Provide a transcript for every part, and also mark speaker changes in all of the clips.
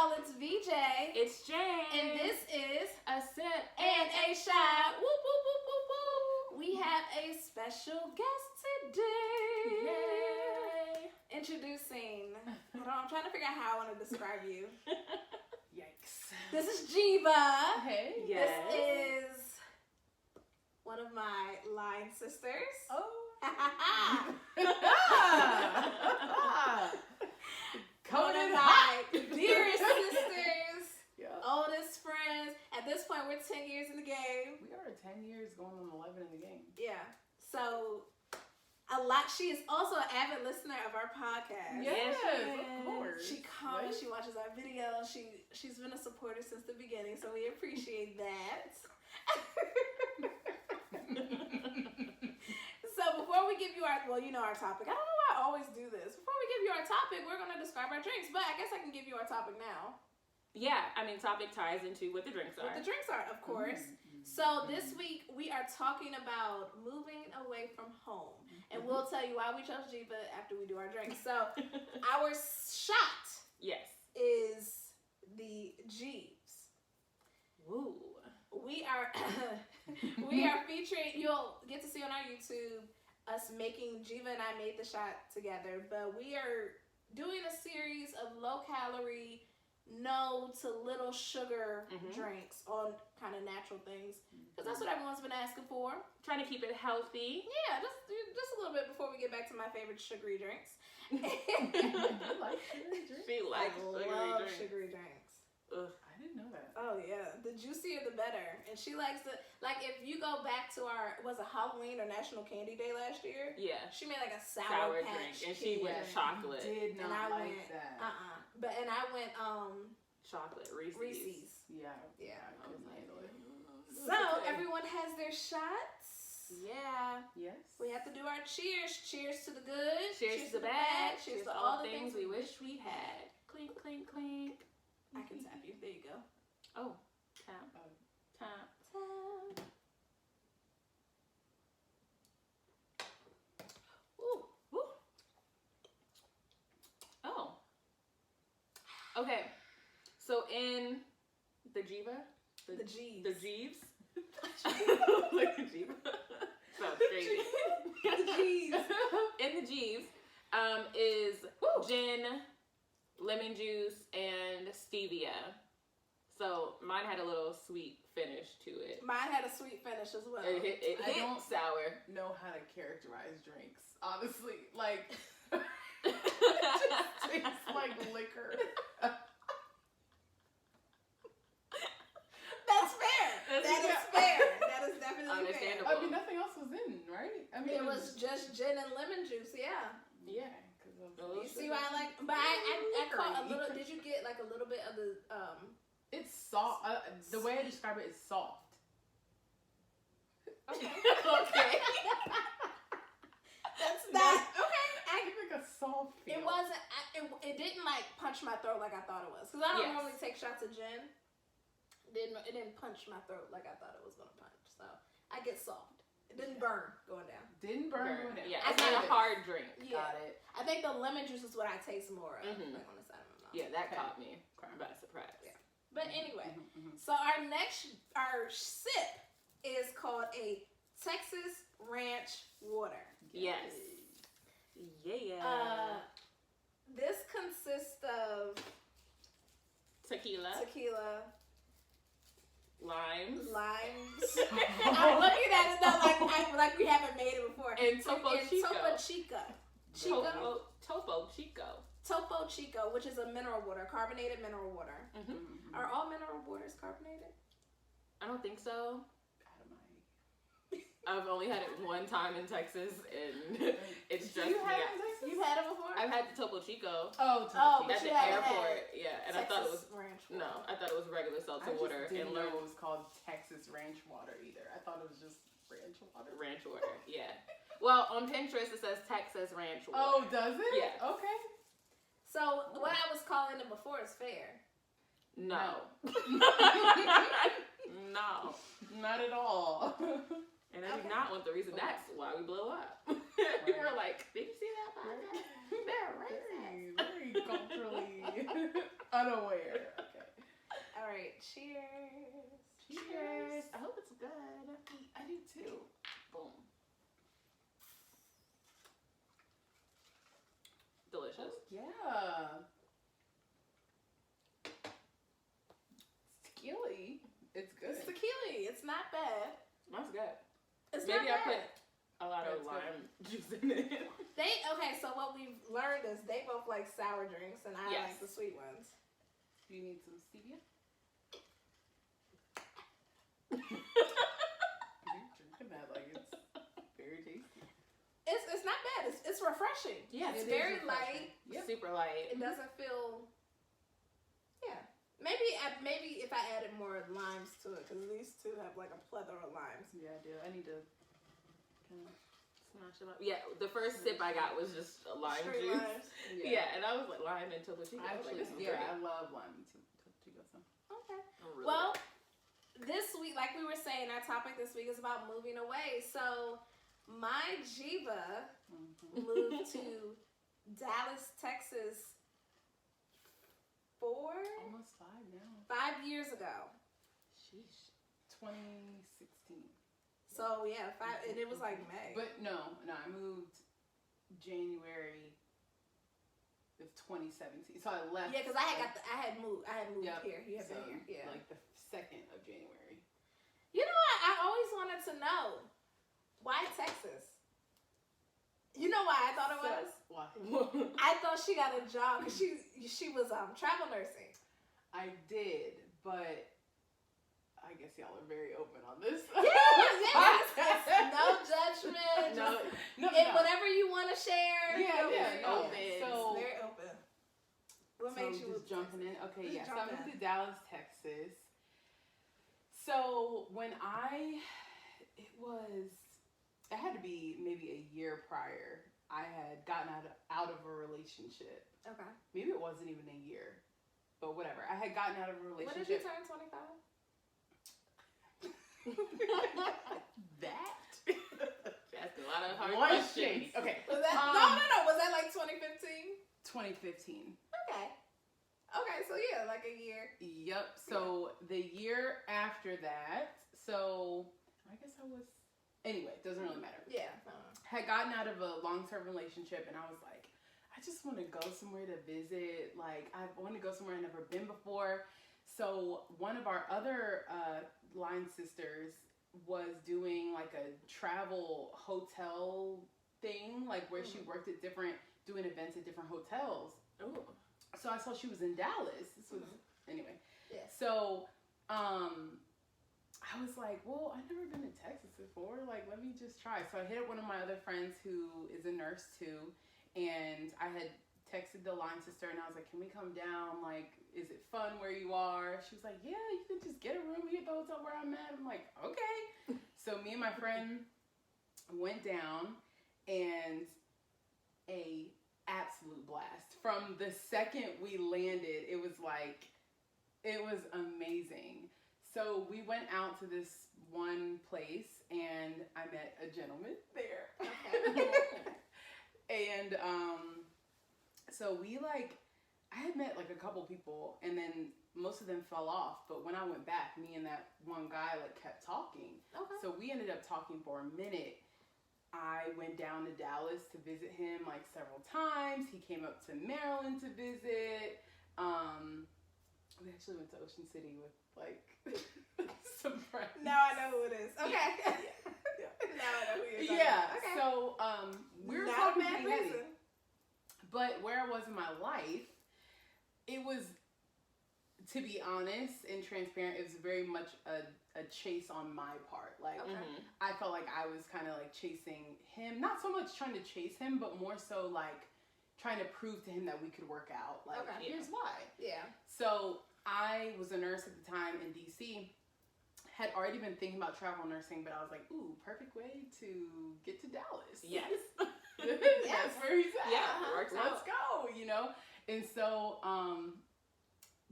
Speaker 1: y'all, it's VJ.
Speaker 2: It's Jane.
Speaker 1: And this is
Speaker 2: a sip
Speaker 1: and a shot. Whoop, whoop, whoop, whoop, whoop. We have a special guest today.
Speaker 2: Yay.
Speaker 1: Introducing. Hold on, I'm trying to figure out how I want to describe you.
Speaker 3: Yikes.
Speaker 1: This is Geva.
Speaker 3: Hey.
Speaker 2: Yes.
Speaker 1: This is one of my line sisters.
Speaker 3: Oh.
Speaker 1: One of my dearest sisters,
Speaker 3: Yeah.
Speaker 1: oldest friends. At this point, we're 10 years in the game.
Speaker 3: We are 10 years going on 11 in the game.
Speaker 1: Yeah. So, a lot. She is also an avid listener of our podcast.
Speaker 3: Yes,
Speaker 2: Yes.
Speaker 3: of course.
Speaker 1: She comments, she watches our videos. She's been a supporter since the beginning, so we appreciate that. So before we give you our topic. I don't know why I always do this. Before we give you our topic, we're gonna describe our drinks. But I guess I can give you our topic now.
Speaker 2: Yeah, I mean, topic ties into what the drinks are.
Speaker 1: What the drinks are, of course. So this week we are talking about moving away from home, and we'll tell you why we chose Geva after we do our drinks. So our shot,
Speaker 2: Yes.
Speaker 1: is the Geeves.
Speaker 2: Woo.
Speaker 1: We are featuring. You'll get to see on our YouTube us making. Geva and I made the shot together, but we are doing a series of low calorie, no to little sugar drinks on kind of natural things, because that's what everyone's been asking for.
Speaker 2: Trying to keep it healthy.
Speaker 1: Yeah, just a little bit before we get back to my favorite sugary drinks.
Speaker 3: You like sugary drinks?
Speaker 2: She likes
Speaker 1: love
Speaker 2: drinks.
Speaker 1: sugary drinks.
Speaker 2: Ugh.
Speaker 3: I didn't know that.
Speaker 1: Oh yeah, the juicier the better. And she likes the, like, if you go back to our, was it Halloween or National Candy Day last year?
Speaker 2: Yeah.
Speaker 1: She made like a sour patch
Speaker 2: drink, and she
Speaker 1: Kid.
Speaker 2: went chocolate.
Speaker 3: Did
Speaker 1: And
Speaker 3: not
Speaker 1: I
Speaker 3: like
Speaker 1: went,
Speaker 3: that.
Speaker 1: and I went
Speaker 2: Chocolate Reese's.
Speaker 1: Reese's.
Speaker 3: Yeah.
Speaker 1: Yeah.
Speaker 3: I couldn't handle it.
Speaker 1: So everyone has their shots.
Speaker 2: Yeah.
Speaker 3: Yes.
Speaker 1: We have to do our cheers. Cheers to the good.
Speaker 2: Cheers to the bad.
Speaker 1: Cheers to all the things
Speaker 2: we wish we had. Clink, clink, clink.
Speaker 1: I can tap you. There you go.
Speaker 2: Oh, tap. Tap. Ooh. Woo. Oh. Okay. So in the Geva,
Speaker 1: The Geeves.
Speaker 2: the Geeves. Like the Geva. Sounds crazy.
Speaker 1: The Geeves.
Speaker 2: In the Geeves, is gin, lemon juice, and stevia. So mine had a little sweet finish to it.
Speaker 1: Mine had a sweet finish as well.
Speaker 2: It hit
Speaker 3: I don't
Speaker 2: sour.
Speaker 3: know how to characterize drinks, honestly. Like, it just tastes like liquor.
Speaker 1: That's fair. That is fair. That is definitely
Speaker 2: Understandable.
Speaker 1: fair.
Speaker 3: I mean, nothing else was in, right? I mean,
Speaker 1: It was just gin and lemon juice, yeah.
Speaker 3: Yeah. Cause
Speaker 1: You see why I like, but I caught a little, did you get like a little bit of the,
Speaker 3: it's soft. The way I describe it is soft.
Speaker 1: okay.
Speaker 2: Okay.
Speaker 1: That's not, okay.
Speaker 3: I give like a soft feel.
Speaker 1: It wasn't, it didn't like punch my throat like I thought it was. Because I don't
Speaker 2: Yes.
Speaker 1: normally take shots of gin. It didn't punch my throat like I thought it was going to punch. So I get soft. It didn't burn going down.
Speaker 3: Didn't burn going down.
Speaker 2: Yeah, it's not a hard drink.
Speaker 1: Yeah.
Speaker 3: Got it.
Speaker 1: I think the lemon juice is what I taste more of,
Speaker 2: Mhm.
Speaker 1: like on the side of my mouth.
Speaker 2: Yeah, that
Speaker 3: Okay.
Speaker 2: caught me by surprise.
Speaker 1: Yeah. But anyway,
Speaker 3: Mhm.
Speaker 1: so our sip is called a Texas Ranch Water.
Speaker 2: Yes. Yeah.
Speaker 1: This consists of
Speaker 2: Tequila,
Speaker 1: tequila,
Speaker 2: limes,
Speaker 1: I'm looking at it though like we haven't made it before.
Speaker 2: and Topo Chico.
Speaker 1: Topo Chico, Topo Chico, which is a mineral water, carbonated mineral water.
Speaker 2: Mm-hmm.
Speaker 1: Are all mineral waters carbonated?
Speaker 2: I don't think so.
Speaker 3: Out of my.
Speaker 2: I've only had it one time in Texas, and it's
Speaker 3: So
Speaker 2: just
Speaker 3: you had it in Texas?
Speaker 1: You've had it before?
Speaker 2: I've had the Topo Chico
Speaker 1: Oh,
Speaker 3: Topo
Speaker 1: but
Speaker 2: at
Speaker 1: you
Speaker 2: the
Speaker 1: haven't
Speaker 2: airport.
Speaker 1: had
Speaker 2: Yeah, and I thought it was
Speaker 1: ranch
Speaker 2: no,
Speaker 1: water.
Speaker 2: I thought it was regular seltzer water,
Speaker 3: didn't
Speaker 2: and
Speaker 3: know
Speaker 2: learned
Speaker 3: it was called Texas Ranch Water either. I thought it was just ranch water.
Speaker 2: ranch water. Yeah. Well, on Pinterest it says Texas Ranch water.
Speaker 3: Oh, does it?
Speaker 2: Yeah.
Speaker 3: Okay.
Speaker 1: So what I was calling it before is fair.
Speaker 2: No. No.
Speaker 3: Not at all.
Speaker 2: And I do not want the reason that's why we blew up. We were like, did you see that podcast? They're racist.
Speaker 3: Very culturally unaware. Okay.
Speaker 1: All right. Cheers.
Speaker 2: Cheers. I hope it's good.
Speaker 3: I do too.
Speaker 2: Boom. Delicious.
Speaker 3: Yeah. It's tequila. It's good.
Speaker 1: It's tequila. It's not bad.
Speaker 2: That's good.
Speaker 1: It's
Speaker 2: Maybe
Speaker 1: not
Speaker 2: I put
Speaker 1: bad.
Speaker 2: a lot of
Speaker 3: That's
Speaker 2: lime juice in it.
Speaker 1: Okay, so what we've learned is they both like sour drinks and I
Speaker 2: Yes.
Speaker 1: like the sweet ones.
Speaker 3: Do you need some stevia? You're drinking that like it's very tasty.
Speaker 1: It's not bad. It's refreshing.
Speaker 2: Yeah,
Speaker 1: it's
Speaker 3: it is
Speaker 1: very
Speaker 3: refreshing.
Speaker 1: light.
Speaker 3: Yep.
Speaker 2: Super light.
Speaker 1: It doesn't feel. Yeah, maybe if I added more limes to it, because these two have like a plethora of limes.
Speaker 3: Yeah, I do. I need to kind of
Speaker 2: Smash them up. Yeah, the first sip I got was just a lime
Speaker 1: Straight
Speaker 2: juice.
Speaker 1: limes.
Speaker 2: Yeah. and I was like lime and Topo Chico. I was like,
Speaker 3: Actually,
Speaker 2: this is
Speaker 3: yeah,
Speaker 2: great.
Speaker 3: I love lime too. So.
Speaker 1: Okay.
Speaker 2: I'm really
Speaker 1: Well, this week, like we were saying, our topic this week is about moving away. So my Geva moved to Dallas, Texas,
Speaker 3: Almost 5 now.
Speaker 1: 5 years ago.
Speaker 2: Sheesh.
Speaker 3: 2016.
Speaker 1: So yeah, 5, and it was like May.
Speaker 3: But no, I moved January of 2017. So I left.
Speaker 1: Yeah, because I had moved
Speaker 3: Yep.
Speaker 1: here. You had
Speaker 3: So,
Speaker 1: been here. Yeah.
Speaker 3: like the 2nd of January.
Speaker 1: You know what? I always wanted to know why Texas. You know why I thought it was?
Speaker 3: Why?
Speaker 1: I thought she got a job because she was travel nursing.
Speaker 3: I did, but I guess y'all are very open on this.
Speaker 1: Yes. No judgment.
Speaker 3: No.
Speaker 1: And whatever you want to share.
Speaker 3: Yeah,
Speaker 1: feel
Speaker 3: yeah,
Speaker 1: free.
Speaker 3: no.
Speaker 1: It's
Speaker 3: So-
Speaker 1: very open. What
Speaker 3: So
Speaker 1: makes you
Speaker 3: just jumping in? Okay,
Speaker 1: Just
Speaker 3: yeah. So
Speaker 1: jump
Speaker 3: I moved
Speaker 1: in.
Speaker 3: to Dallas, Texas. So when it had to be maybe a year prior. I had gotten out of a relationship.
Speaker 1: Okay.
Speaker 3: Maybe it wasn't even a year, but whatever. I had gotten out of a
Speaker 1: When did
Speaker 3: relationship.
Speaker 1: you turn 25?
Speaker 3: That?
Speaker 2: That's a lot of hard
Speaker 3: One
Speaker 2: questions.
Speaker 3: shady. Okay.
Speaker 1: Was that no? Was that like 2015?
Speaker 3: 2015.
Speaker 1: Okay. Okay, so yeah, like a year.
Speaker 3: Yep. So the year after that, so I guess I was. Anyway, doesn't really matter.
Speaker 1: Yeah.
Speaker 3: Had gotten out of a long-term relationship, and I was like, I just want to go somewhere to visit. Like, I want to go somewhere I've never been before. So one of our other line sisters was doing like a travel hotel thing, like where she worked at doing events at different hotels.
Speaker 2: Ooh.
Speaker 3: So I saw she was in Dallas. This was anyway.
Speaker 1: Yeah.
Speaker 3: So I was like, well, I've never been to Texas before. Like, let me just try. So I hit up one of my other friends who is a nurse too, and I had texted the line sister, and I was like, can we come down? Like, is it fun where you are? She was like, yeah, you can just get a room here at the hotel where I'm at. I'm like, okay. So me and my friend went down, and a absolute blast. From the second we landed, it was amazing. So we went out to this one place, and I met a gentleman there.
Speaker 1: Okay.
Speaker 3: And so I had met like a couple people, and then most of them fell off. But when I went back, me and that one guy like kept talking.
Speaker 1: Okay.
Speaker 3: So we ended up talking for a minute. I went down to Dallas to visit him like several times. He came up to Maryland to visit. We actually went to Ocean City with like some friends.
Speaker 1: Now I know who it is. Okay.
Speaker 3: Yeah.
Speaker 1: Now I know who you're talking
Speaker 3: Yeah.
Speaker 1: about. Okay.
Speaker 3: So we were
Speaker 1: Not a
Speaker 3: talking
Speaker 1: bad
Speaker 3: pretty heavy.
Speaker 1: person.
Speaker 3: But where I was in my life, it was, to be honest and transparent, it was very much a chase on my part. Like, I felt like I was kind of like chasing him. Not so much trying to chase him, but more so like trying to prove to him that we could work out. Like, here's why.
Speaker 1: Yeah.
Speaker 3: So I was a nurse at the time in DC. Had already been thinking about travel nursing, but I was like, ooh, perfect way to get to Dallas.
Speaker 2: Yes.
Speaker 3: That's where he's at.
Speaker 2: Yeah, works
Speaker 3: Let's
Speaker 2: out.
Speaker 3: go, you know? And so,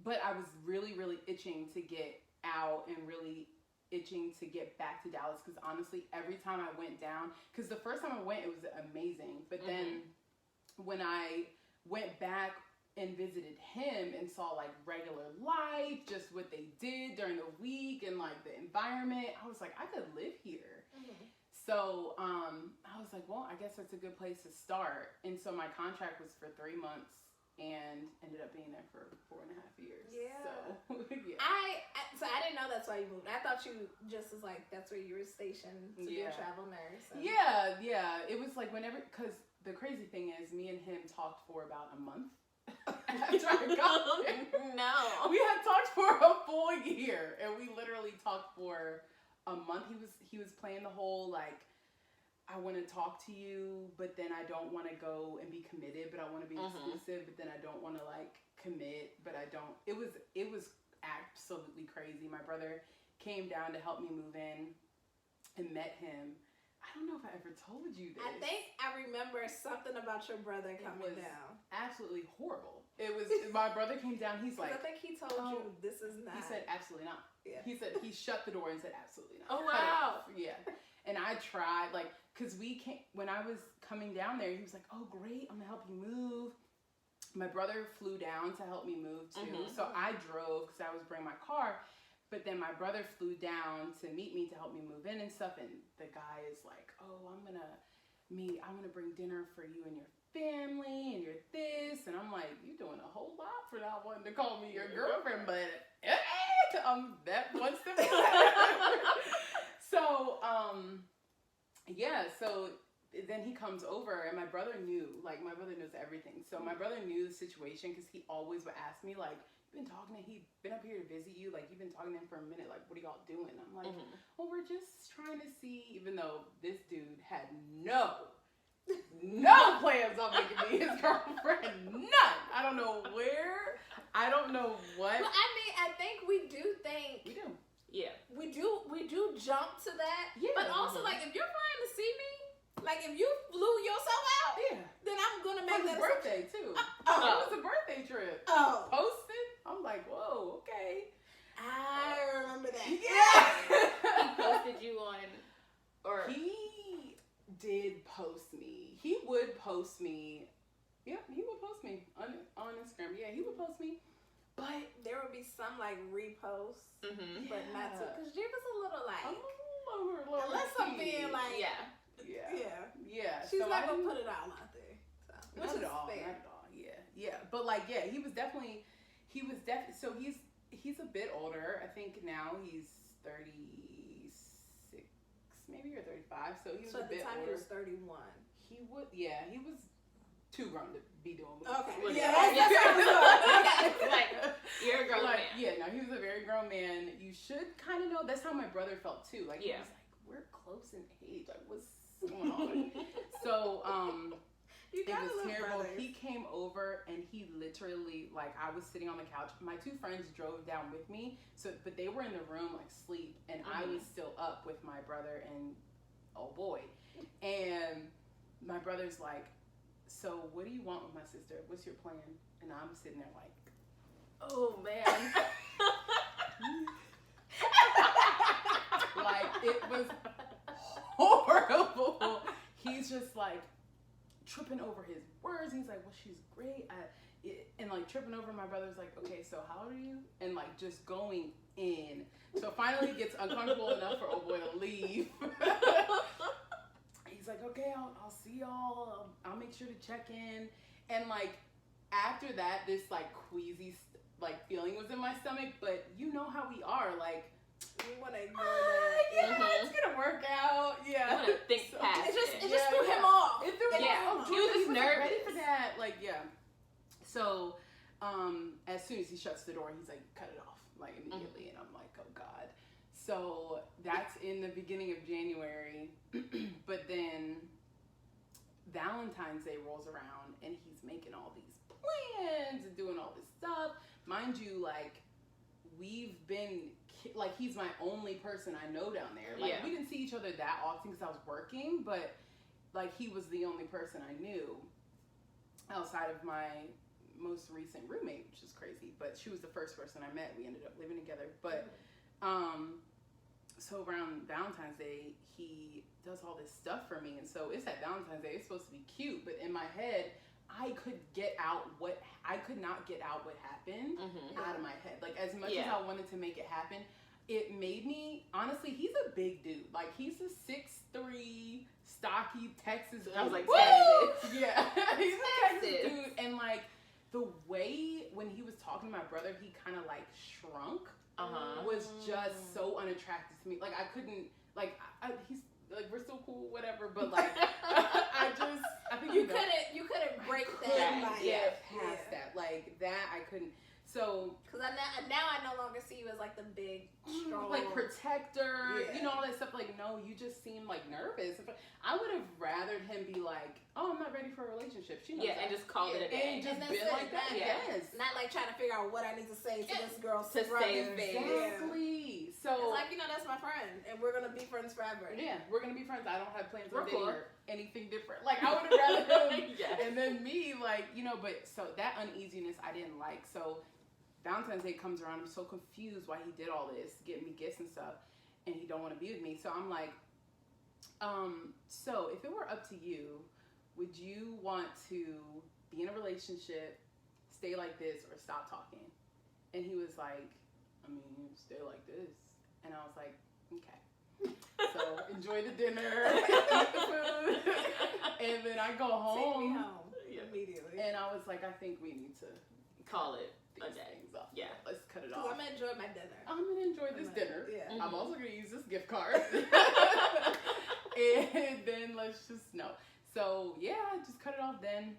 Speaker 3: but I was really, really itching to get out and really itching to get back to Dallas, because honestly, every time I went down, because the first time I went, it was amazing. But then when I went back and visited him and saw like regular life, just what they did during the week and like the environment, I was like, I could live here. Mm-hmm. So I was like, well, I guess that's a good place to start. And so my contract was for 3 months and ended up being there for 4.5 years.
Speaker 1: Yeah.
Speaker 3: So, yeah.
Speaker 1: So I didn't know that's why you moved. I thought you just was like, that's where you were stationed to be a travel nurse. So.
Speaker 3: Yeah. It was like whenever, because the crazy thing is me and him talked for about a month. After I got there.
Speaker 2: No.
Speaker 3: We had talked for a full year and we literally talked for a month. He was playing the whole like, I want to talk to you, but then I don't want to go and be committed, but I want to be exclusive, but then I don't want to like commit, but I don't. It was absolutely crazy. My brother came down to help me move in and met him. I don't know if I ever told you this.
Speaker 1: I think I remember something about your brother coming down.
Speaker 3: Absolutely horrible. It was, my brother came down, he's like,
Speaker 1: I think he told you this is not.
Speaker 3: He said absolutely not. Yeah. He said, he shut the door and said absolutely not.
Speaker 2: Oh wow.
Speaker 3: Yeah. And I tried, like, because when I was coming down there, he was like, oh great, I'm gonna help you move. My brother flew down to help me move too. So I drove because I was bringing my car. But then my brother flew down to meet me to help me move in and stuff. And the guy is like, oh, I'm going to bring dinner for you and your family and your this. And I'm like, you're doing a whole lot for not wanting to call me your girlfriend. But that one step. So, so then he comes over and my brother knew, like my brother knows everything. So my brother knew the situation because he always would ask me like, he'd been up here to visit you, like you've been talking to him for a minute, like what are y'all doing? I'm like, well, we're just trying to see, even though this dude had no plans on making me his girlfriend, none. I don't know where, I don't know what.
Speaker 1: Well, I mean, I think we do think.
Speaker 3: We do.
Speaker 2: Yeah.
Speaker 1: We do jump to that. Yeah. But also, like, if you're flying to see me, like, if you flew yourself out, then I'm going to make that
Speaker 3: a birthday, too. It was a birthday trip.
Speaker 1: Oh.
Speaker 3: Posted. I'm like, whoa, okay.
Speaker 1: I remember that.
Speaker 3: Yeah.
Speaker 2: He posted you on, or
Speaker 3: he did post me. He would post me. Yep, he would post me on Instagram. Yeah, he would post me. But
Speaker 1: there would be some like reposts, but not too. Because Geva's a little like, unless I'm being like, yeah.
Speaker 3: So
Speaker 1: She's not gonna put it all out there. So,
Speaker 3: not at all. Yeah. But like, yeah, he was definitely. So he's a bit older. I think now he's 36 maybe or 35. So he was a bit older. So at the time he was
Speaker 1: 31.
Speaker 3: He was too grown to be doing movies.
Speaker 1: Okay. Yeah, that's how it was.
Speaker 2: Like, you're a grown man.
Speaker 3: Yeah, no, he was a very grown man. You should kind of know. That's how my brother felt too. Like, he was like, we're close in age. Like, what's going on? So, it was terrible. Brothers. He came over and he literally, like, I was sitting on the couch. My two friends drove down with me, but they were in the room, like, asleep, and I was still up with my brother and oh boy. And my brother's like, so what do you want with my sister? What's your plan? And I'm sitting there like, oh man. Like, it was horrible. He's just like tripping over his words. He's like, well, she's great. And like tripping over. My brother's like, okay, so how old are you? And like just going in. So finally it gets uncomfortable enough for old boy to leave. He's like, okay, I'll see y'all. I'll make sure to check in. And like after that, this like queasy like feeling was in my stomach. But you know how we are, like,
Speaker 1: you want to ignore that.
Speaker 3: Yeah, it's gonna work out. Yeah.
Speaker 2: You want to think past it.
Speaker 1: It just threw him off.
Speaker 3: It threw him off.
Speaker 2: He was just nervous.
Speaker 3: Ready for that. Like, yeah. So, as soon as he shuts the door, he's like, cut it off, like, immediately. And I'm like, oh God. So that's in the beginning of January. But then Valentine's Day rolls around and he's making all these plans and doing all this stuff. Mind you, like, we've been, like, he's my only person I know down there. Like, we didn't see each other that often because I was working, but, like, he was the only person I knew outside of my most recent roommate, which is crazy. But she was the first person I met. We ended up living together. But, so around Valentine's Day, he does all this stuff for me. And so it's at Valentine's Day. It's supposed to be cute. But in my head, I could get out what I could not get out what happened out of my head. Like, as much as
Speaker 2: Yeah.
Speaker 3: I wanted to make it happen, it made me, honestly, he's a big dude. Like, he's a 6'3", stocky Texas dude.
Speaker 2: I was like,
Speaker 3: Texas. Yeah. He's a Texas
Speaker 2: Texas.
Speaker 3: dude. And, like, the way when he was talking to my brother, he kind of, like, shrunk was just so unattractive to me. Like, I couldn't, like, he's, like, we're still cool, whatever, but, like, I think
Speaker 1: you couldn't break that.
Speaker 3: Past that. Like, that, I couldn't. So,
Speaker 1: because now I no longer see you as like the big, strong,
Speaker 3: like protector, you know, all that stuff. Like, no, you just seem like nervous. I would have rathered him be like, "Oh, I'm not ready for a relationship." She knows that.
Speaker 2: and just called it a day.
Speaker 3: And just been like that. Yes.
Speaker 1: Not like trying to figure out what I need to say to this girl
Speaker 2: to save face.
Speaker 3: Exactly. So
Speaker 1: it's like, that's my friend, and we're gonna be friends forever.
Speaker 3: Yeah, we're gonna be friends. I don't have plans on
Speaker 2: We're
Speaker 3: dating
Speaker 2: cool.
Speaker 3: her. Anything different. Like, I would have rather him,
Speaker 2: Yes.
Speaker 3: and then me, like, but so that uneasiness I didn't like. So Valentine's Day comes around, I'm so confused why he did all this, getting me gifts and stuff, and he don't want to be with me. So I'm like, so if it were up to you, would you want to be in a relationship, stay like this, or stop talking? And he was like, I mean, stay like this. And I was like, okay. So enjoy the dinner, eat the food, and then I go home.
Speaker 1: Take me home immediately.
Speaker 3: And I was like, I think we need to
Speaker 2: Call it a
Speaker 3: these
Speaker 2: day.
Speaker 3: things off.
Speaker 2: Yeah.
Speaker 3: Let's cut it
Speaker 1: Because
Speaker 3: off.
Speaker 1: I'm gonna enjoy my dinner.
Speaker 3: I'm gonna enjoy this dinner.
Speaker 1: Yeah.
Speaker 3: I'm also gonna use this gift card. And then let's just So yeah, just cut it off then.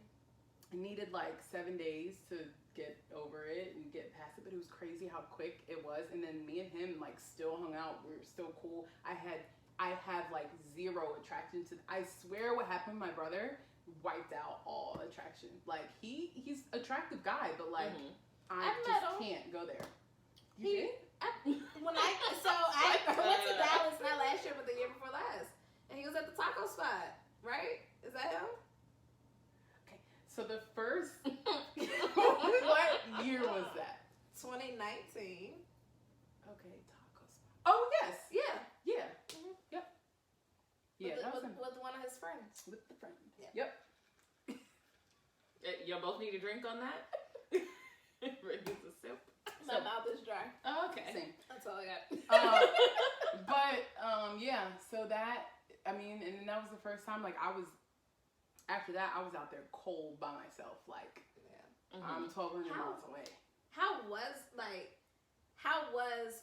Speaker 3: I needed like 7 days to get over it and get past it, but it was crazy how quick it was. And then me and him like still hung out. We were still cool. I have like zero attraction to. I swear, what happened to my brother wiped out all attraction. Like he's attractive guy, but like I just can't go there. You did?
Speaker 1: I went to Dallas not last year, but the year before last, and he was at the taco spot. Right? Is that him?
Speaker 3: Okay. So the first, what year was that?
Speaker 1: 2019.
Speaker 3: Okay, taco spot. Oh yes,
Speaker 1: Yeah.
Speaker 3: yeah, yep. Yeah, that was him.
Speaker 1: With one of his friends.
Speaker 3: With the friend.
Speaker 1: Yeah.
Speaker 3: Yep.
Speaker 2: Y'all both need a drink on that? Ready to sip?
Speaker 1: My mouth is dry.
Speaker 2: Oh, okay.
Speaker 3: Same.
Speaker 1: That's all I got.
Speaker 3: Yeah. So that, I mean, and then that was the first time. Like after that, I was out there cold by myself. Like I'm 1,200 miles away.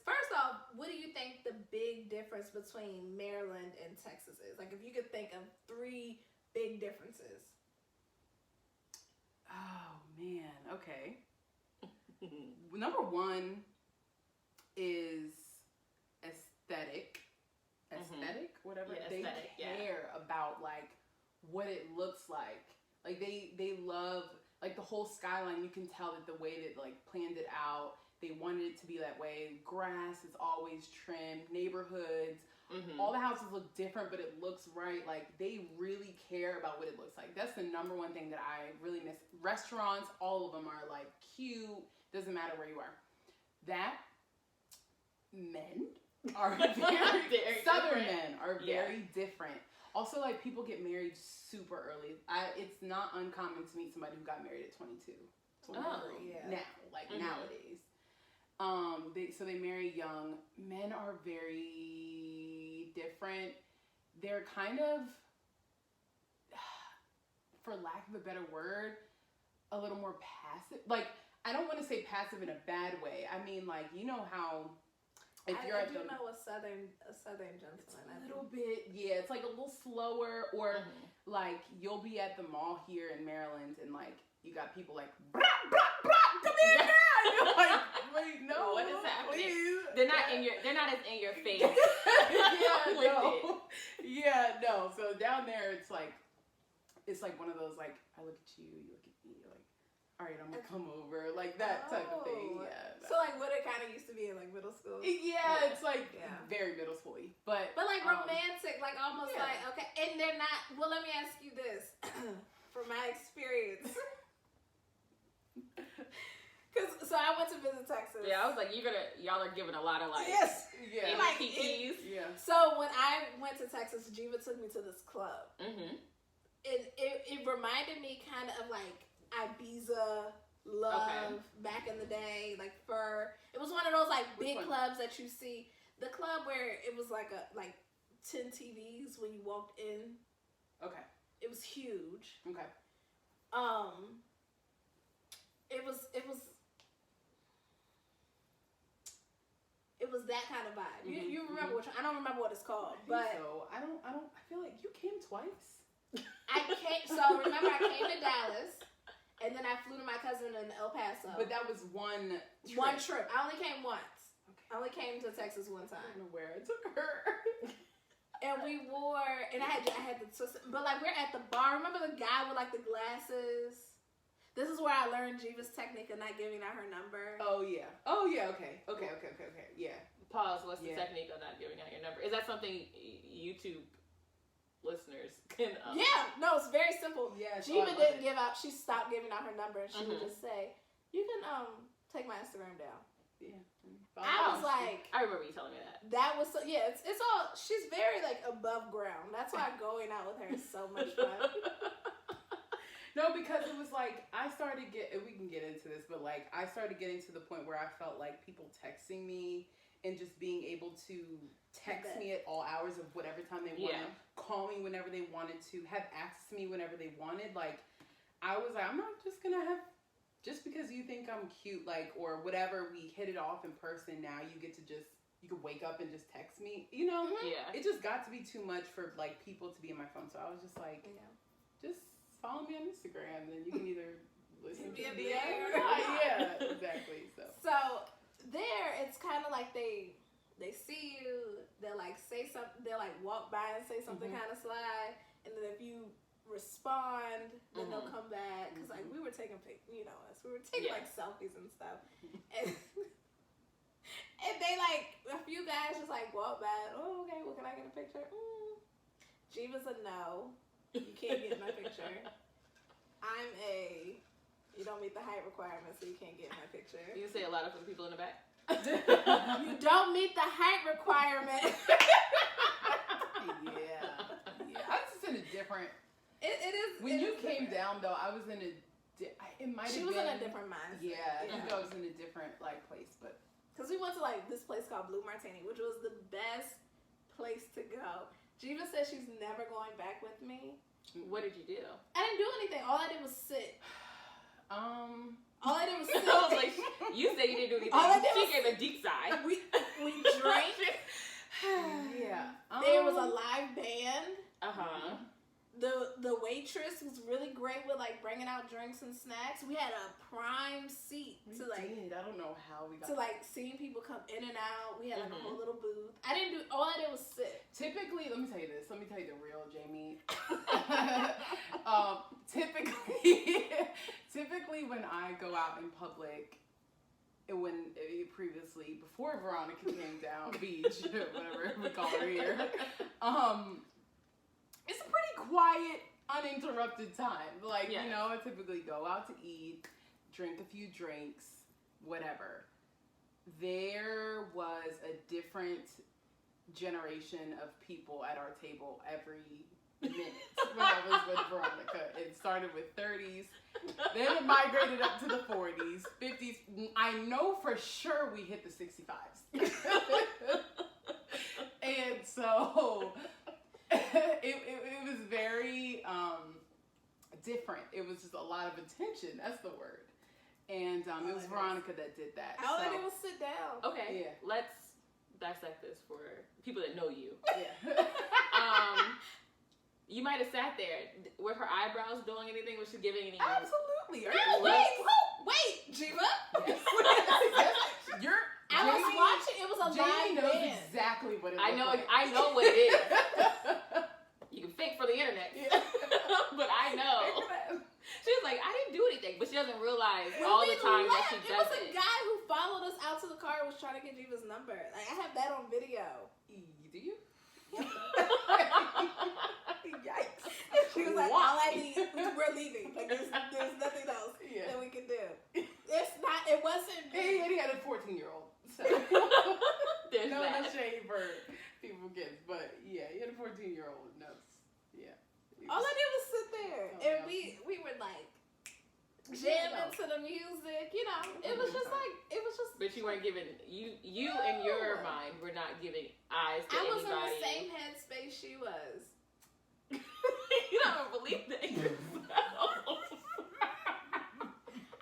Speaker 1: First off, what do you think the big difference between Maryland and Texas is? Like, if you could think of 3 big differences.
Speaker 3: Oh man. Okay. Number 1 is aesthetic, whatever.
Speaker 2: Yeah,
Speaker 3: they
Speaker 2: aesthetic,
Speaker 3: care about like what it looks like. Like they love like the whole skyline. You can tell that the way that like planned it out. They wanted it to be that way. Grass is always trimmed. Neighborhoods. All the houses look different, but it looks right. Like, they really care about what it looks like. That's the number 1 thing that I really miss. Restaurants, all of them are, like, cute. Doesn't matter where you are. That, men are very, Southern men are very different. Also, like, people get married super early. It's not uncommon to meet somebody who got married at 22. 23 nowadays. So they marry young. Men are very different. They're kind of, for lack of a better word, a little more passive. Like, I don't want to say passive in a bad way. I mean, like, you know how if you're
Speaker 1: I
Speaker 3: at
Speaker 1: do
Speaker 3: the
Speaker 1: know a southern gentleman.
Speaker 3: it's a little bit, yeah. It's like a little slower, or like you'll be at the mall here in Maryland, and like you got people like, blah, blah, blah, come here, girl. And you're like, wait, no,
Speaker 2: What is happening?
Speaker 3: please.
Speaker 2: They're not as in your face.
Speaker 3: No. So down there, it's like one of those like, I look at you, you look at me, you're like, all right, I'm gonna come over, like that type of thing. Yeah.
Speaker 1: So like what it kind of used to be in like middle school.
Speaker 3: Yeah, it's like very middle schooly, but
Speaker 1: like romantic, like almost like okay, and they're not. Well, let me ask you this, from my experience. So I went to visit Texas.
Speaker 2: Yeah, I was like, y'all are giving a lot of like,
Speaker 1: like
Speaker 2: keys.
Speaker 1: So when I went to Texas, Geva took me to this club. It reminded me kind of like Ibiza, Love back in the day, like Fur. It was one of those like big clubs that you see. The club where it was like 10 TVs when you walked in.
Speaker 3: Okay.
Speaker 1: It was huge.
Speaker 3: Okay.
Speaker 1: It was that kind of vibe.
Speaker 3: Mm-hmm.
Speaker 1: You remember which? I don't remember what it's called, but
Speaker 3: so I feel like you came twice.
Speaker 1: Remember I came to Dallas, and then I flew to my cousin in El Paso.
Speaker 3: But that was one trip.
Speaker 1: One trip. I only came once.
Speaker 3: Okay.
Speaker 1: I only came to Texas one time.
Speaker 3: I don't know where I took her.
Speaker 1: And we wore, and I had the twist, but like we're at the bar. Remember the guy with like the glasses? This is where I learned Geva's technique of not giving out her number.
Speaker 3: Oh yeah. Okay. Yeah.
Speaker 2: Pause. What's the technique of not giving out your number? Is that something YouTube listeners can?
Speaker 1: Yeah. No, it's very simple.
Speaker 3: Yeah.
Speaker 1: Geva didn't give out. She stopped giving out her number, and she
Speaker 2: Mm-hmm.
Speaker 1: would just say, "You can take my Instagram down."
Speaker 3: Yeah.
Speaker 1: I was like,
Speaker 2: I remember you telling me that.
Speaker 1: That was so. Yeah. It's all. She's very like above ground. That's why going out with her is so much fun.
Speaker 3: No, because it was like I started we can get into this, but like I started getting to the point where I felt like people texting me and just being able to text me at all hours of whatever time they wanted, call me whenever they wanted to, have access to me whenever they wanted. Like I was like, I'm not just gonna have, just because you think I'm cute, like, or whatever, we hit it off in person. Now you get to you can wake up and just text me, you know?
Speaker 2: Yeah.
Speaker 3: It just got to be too much for like people to be in my phone. So I was just like, just follow me on Instagram, and then you can either listen to the or not. Yeah, exactly. So
Speaker 1: there, it's kind of like they see you, they'll like say something, they'll like walk by and say something kind of sly, and then if you respond, then they'll come back, because like we were taking we were taking like selfies and stuff, and they like a few guys just like walk by. Oh, okay, well, can I get a picture? Geva's a no. You can't get my picture. You don't meet the height requirement, so you can't get my picture.
Speaker 2: You can say a lot of for the people in the back.
Speaker 1: You don't meet the height requirement.
Speaker 3: Yeah. I was just in a different.
Speaker 1: It is.
Speaker 3: When you
Speaker 1: different.
Speaker 3: came down, though, I was in a. It might have been.
Speaker 1: She was in a different mindset.
Speaker 3: Yeah, I think I was in a different place, but.
Speaker 1: Because we went to like this place called Blue Martini, which was the best place to go. Geva said she's never going back with me.
Speaker 2: What did you do?
Speaker 1: I didn't do anything. All I did was sit. All I did was sit.
Speaker 2: I was like, you said you didn't do anything.
Speaker 1: All I did
Speaker 2: she
Speaker 1: was
Speaker 2: gave a deep sigh.
Speaker 1: We drank.
Speaker 3: Yeah.
Speaker 1: There was a live band.
Speaker 2: Uh-huh.
Speaker 1: The waitress was really great with like bringing out drinks and snacks. We had a prime seat
Speaker 3: I don't know how we got
Speaker 1: to like seeing people come in and out. We had like a whole little booth. All I did was sit.
Speaker 3: Typically, let me tell you the real Jamie. Typically when I go out in public, before Veronica came down, Beach, whatever we call her here, it's a pretty quiet, uninterrupted time. Like, I typically go out to eat, drink a few drinks, whatever. There was a different generation of people at our table every minute when I was with Veronica. It started with 30s, then it migrated up to the 40s, 50s. I know for sure we hit the 65s. And so it was very different. It was just a lot of attention. That's the word. And it was Veronica that did that.
Speaker 1: All I did was sit down.
Speaker 2: Okay.
Speaker 3: Yeah.
Speaker 2: Let's dissect this for people that know you.
Speaker 3: Yeah.
Speaker 2: You might have sat there. Were her eyebrows doing anything? Was she giving any?
Speaker 3: Absolutely.
Speaker 1: Wait, Geva.
Speaker 3: Yes.
Speaker 1: I was watching. It was a
Speaker 3: Jamie
Speaker 1: live
Speaker 3: knows
Speaker 1: band.
Speaker 3: exactly what it
Speaker 2: I know.
Speaker 3: like.
Speaker 2: I know what it is. You can fake for the internet, but I know. She was like, I didn't do anything, but she doesn't realize all the time that she does
Speaker 1: it. It was a guy who followed us out to the car and was trying to get Geva's number. Like, I have that on video.
Speaker 3: Do you? Yikes.
Speaker 1: She was like, all I need, we're leaving. Like, there's nothing else that we can do. It wasn't.
Speaker 3: He had a 14-year-old. So.
Speaker 2: There's
Speaker 3: no
Speaker 2: that.
Speaker 3: shade for people kids, but yeah, he had a 14-year-old. No, yeah.
Speaker 1: All I did was sit there, and we were like jamming to the music. You know, it was just like, it was just.
Speaker 2: But you weren't giving, you in your mind were not giving eyes to
Speaker 1: I was
Speaker 2: anybody.
Speaker 1: in the same headspace she was.
Speaker 2: You don't believe that yourself.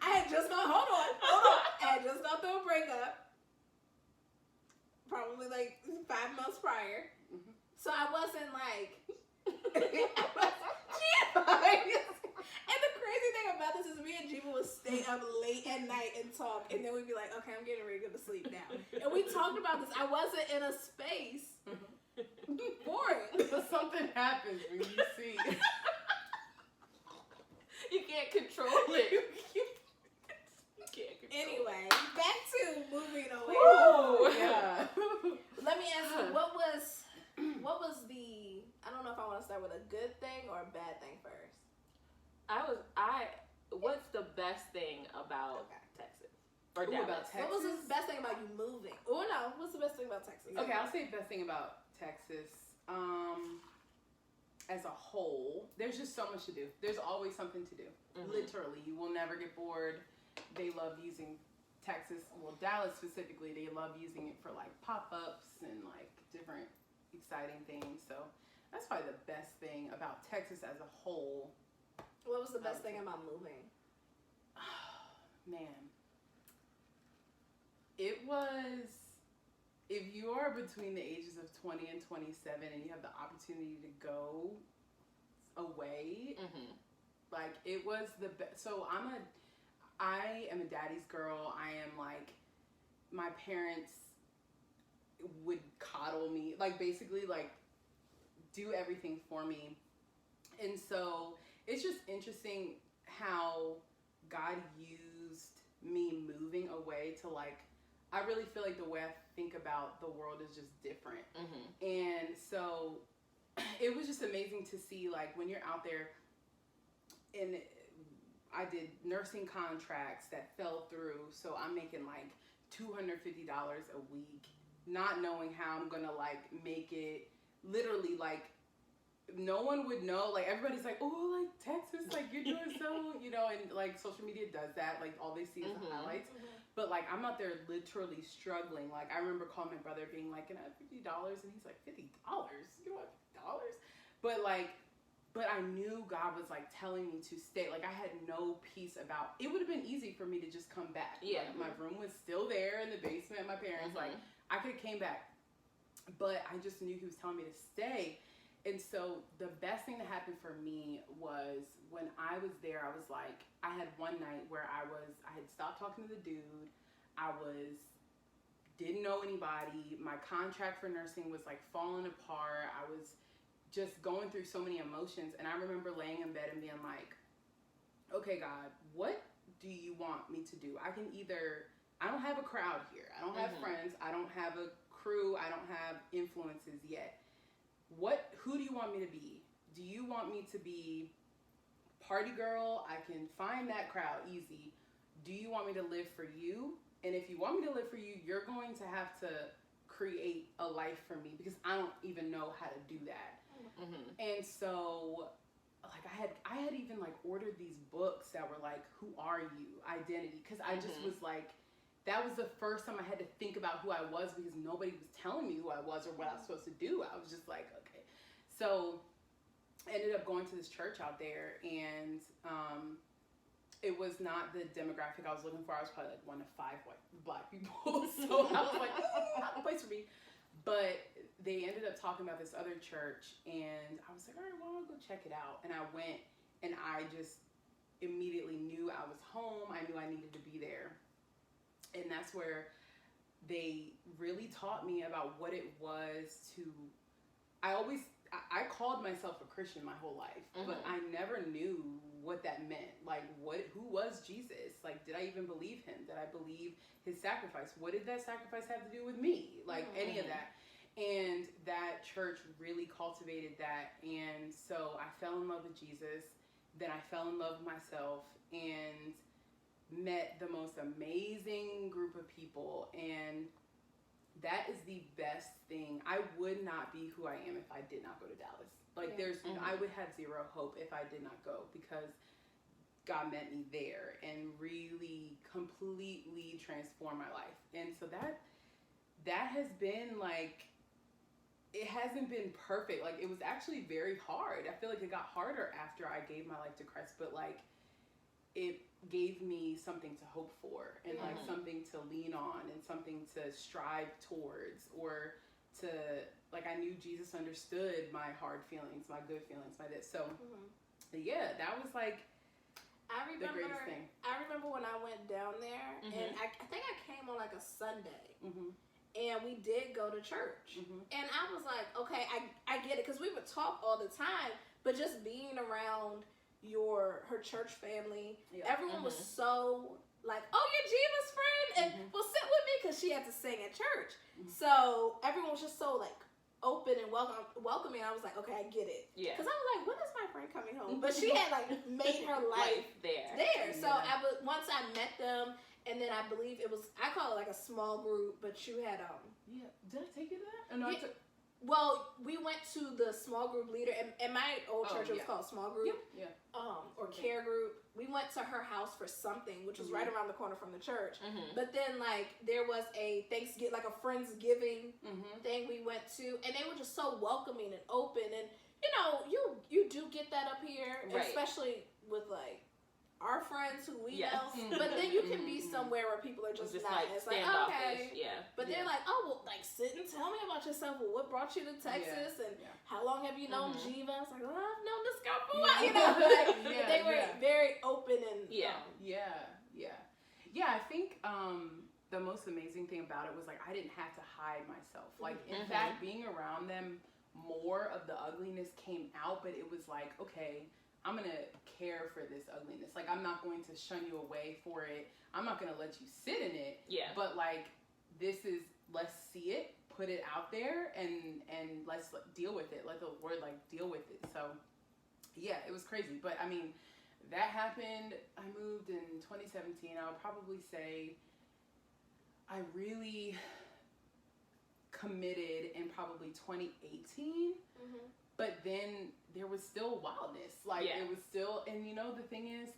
Speaker 1: I had just gone, hold on. I had just gone through a breakup. Probably like 5 months prior.
Speaker 3: Mm-hmm.
Speaker 1: So I wasn't like, and the crazy thing about this is me and Geva would stay up late at night and talk, and then we'd be like, okay, I'm getting ready to go to sleep now. And we talked about this. I wasn't in a space for it.
Speaker 3: But something happens when you see.
Speaker 2: You can't control it. You can't control
Speaker 1: Anyway, back to moving away.
Speaker 3: Oh, yeah.
Speaker 1: Let me ask you, what was the, I don't know if I want to start with a good thing or a bad thing first.
Speaker 2: What's the best thing about Texas? Or
Speaker 3: Ooh,
Speaker 2: Dallas?
Speaker 3: about Texas?
Speaker 1: What was the best thing about you moving? Oh no, what's the best thing about Texas?
Speaker 3: Okay, I'll say the best thing about Texas. As a whole, there's just so much to do. There's always something to do.
Speaker 2: Mm-hmm.
Speaker 3: Literally, you will never get bored. They love using Texas, well, Dallas specifically, they love using it for like pop-ups and like different exciting things. So that's probably the best thing about Texas as a whole.
Speaker 1: What was the best thing about moving?
Speaker 3: Man, it was, if you are between the ages of 20 and 27 and you have the opportunity to go away, like it was the best. So I am a daddy's girl. I am like, my parents would coddle me, like basically like do everything for me. And so it's just interesting how God used me moving away to like, I really feel like the way I think about the world is just different. And so it was just amazing to see like when you're out there, and I did nursing contracts that fell through. So I'm making like $250 a week, not knowing how I'm gonna like make it. Literally like no one would know. Like everybody's like, oh, like Texas, like you're doing so, you know, and like social media does that. Like all they see is the highlights. But like I'm out there literally struggling. Like I remember calling my brother being like, can I have $50? And he's like, $50? You don't have $50? But I knew God was like telling me to stay. Like I had no peace about it. Would have been easy for me to just come back.
Speaker 2: Yeah.
Speaker 3: Like, my room was still there in the basement of my parents. Like I could have came back. But I just knew he was telling me to stay. And so the best thing that happened for me was when I was there, I was like, I had one night where I had stopped talking to the dude. Didn't know anybody. My contract for nursing was like falling apart. I was just going through so many emotions. And I remember laying in bed and being like, okay, God, what do you want me to do? I don't have a crowd here. I don't have friends. I don't have a crew. I don't have influences yet. Who do you want me to be? Do you want me to be party girl? I can find that crowd easy. Do you want me to live for you? And if you want me to live for you, you're going to have to create a life for me because I don't even know how to do that. And so like I had even like ordered these books that were like, who are you? Identity. Because I just was like, that was the first time I had to think about who I was because nobody was telling me who I was or what I was supposed to do. I was just like, okay. So I ended up going to this church out there, and it was not the demographic I was looking for. I was probably like 1 to 5 white black people. So I was like, not the place for me. But they ended up talking about this other church, and I was like, all right, well, I'll go check it out. And I went, and I just immediately knew I was home. I knew I needed to be there. And that's where they really taught me about what it was to, I called myself a Christian my whole life, but I never knew what that meant. Like who was Jesus? Like, did I even believe him? Did I believe his sacrifice? What did that sacrifice have to do with me? Like any of that. And that church really cultivated that. And so I fell in love with Jesus. Then I fell in love with myself and met the most amazing group of people, and that is the best thing. I would not be who I am if I did not go to Dallas. Like I would have zero hope if I did not go, because God met me there and really completely transformed my life. And so that has been like, it hasn't been perfect. Like, it was actually very hard. I feel like it got harder after I gave my life to Christ, but like, it gave me something to hope for and like something to lean on and something to strive towards, or to, like, I knew Jesus understood my hard feelings, my good feelings, my this. So yeah, that was like the greatest thing.
Speaker 1: I remember when I went down there, and I think I came on like a Sunday. And we did go to church. And I was like, okay, I get it. Because we would talk all the time. But just being around her church family, everyone was so like, oh, you're Geva's friend? And well, sit with me. Because she had to sing at church. So everyone was just so like open and welcoming. I was like, okay, I get it. Yeah. Because I was like, when is my friend coming home? But she had like made her life there. So once I met them. And then I believe it was, I call it like a small group, but you had,
Speaker 3: yeah, did I take you to that? Oh, no,
Speaker 1: well, we went to the small group leader, and my old church, it was called small group, or care group. We went to her house for something, which was right around the corner from the church. But then, like, there was a Thanksgiving, like a Friendsgiving thing we went to, and they were just so welcoming and open, and, you know, you do get that up here, especially with, like, our friends who we know, but then you can be somewhere where people are just not.
Speaker 2: Like,
Speaker 1: it's like, okay, but they're like, oh, well, like, sit and tell me about yourself. Well, what brought you to Texas, and how long have you known Geva? It's like, oh, I've known this girl for a while, you know. Like, they were very open and
Speaker 3: I think the most amazing thing about it was like I didn't have to hide myself. Like in fact, being around them, more of the ugliness came out, but it was like, okay, I'm going to care for this ugliness. Like, I'm not going to shun you away for it. I'm not going to let you sit in it. Yeah. But, like, let's see it, put it out there, and let's deal with it. Let the word, like, deal with it. So, yeah, it was crazy. But, I mean, that happened. I moved in 2017. I would probably say I really committed in probably 2018. But then there was still wildness. Like, it was still, and you know, the thing is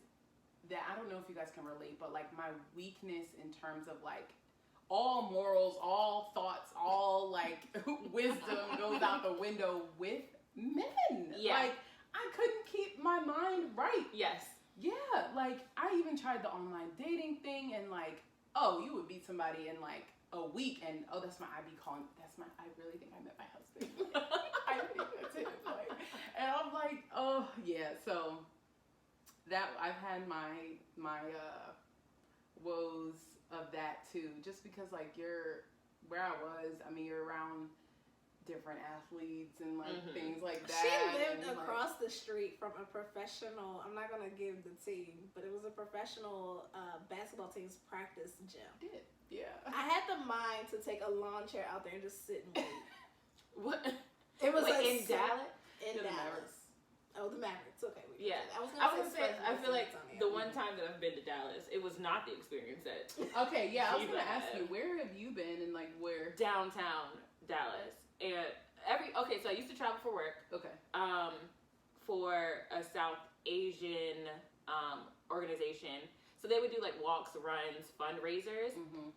Speaker 3: that I don't know if you guys can relate, but like my weakness in terms of like all morals, all thoughts, all like wisdom goes out the window with men. Yeah. Like, I couldn't keep my mind right. Yes. Yeah. Like, I even tried the online dating thing, and like, oh, you would meet somebody in like a week, and I really think I met my husband. I think that's it. Like, and I'm like, oh yeah. So that I've had my woes of that too, just because like you're where I was. I mean, you're around different athletes and like things like that.
Speaker 1: She lived across the street from a professional. I'm not gonna give the team, but it was a professional basketball team's practice gym.
Speaker 3: Did. Yeah.
Speaker 1: I had the mind to take a lawn chair out there and just sit and wait.
Speaker 2: What?
Speaker 1: It was like
Speaker 2: in Dallas?
Speaker 1: In Dallas. Oh, the Mavericks. Okay.
Speaker 2: I was gonna say, I feel like the one time that I've been to Dallas, it was not the experience that.
Speaker 3: Okay, yeah, I was gonna ask you, where have you been, and like where?
Speaker 2: Downtown Dallas, and so I used to travel for work. Okay. For a South Asian organization. So they would do like walks, runs, fundraisers.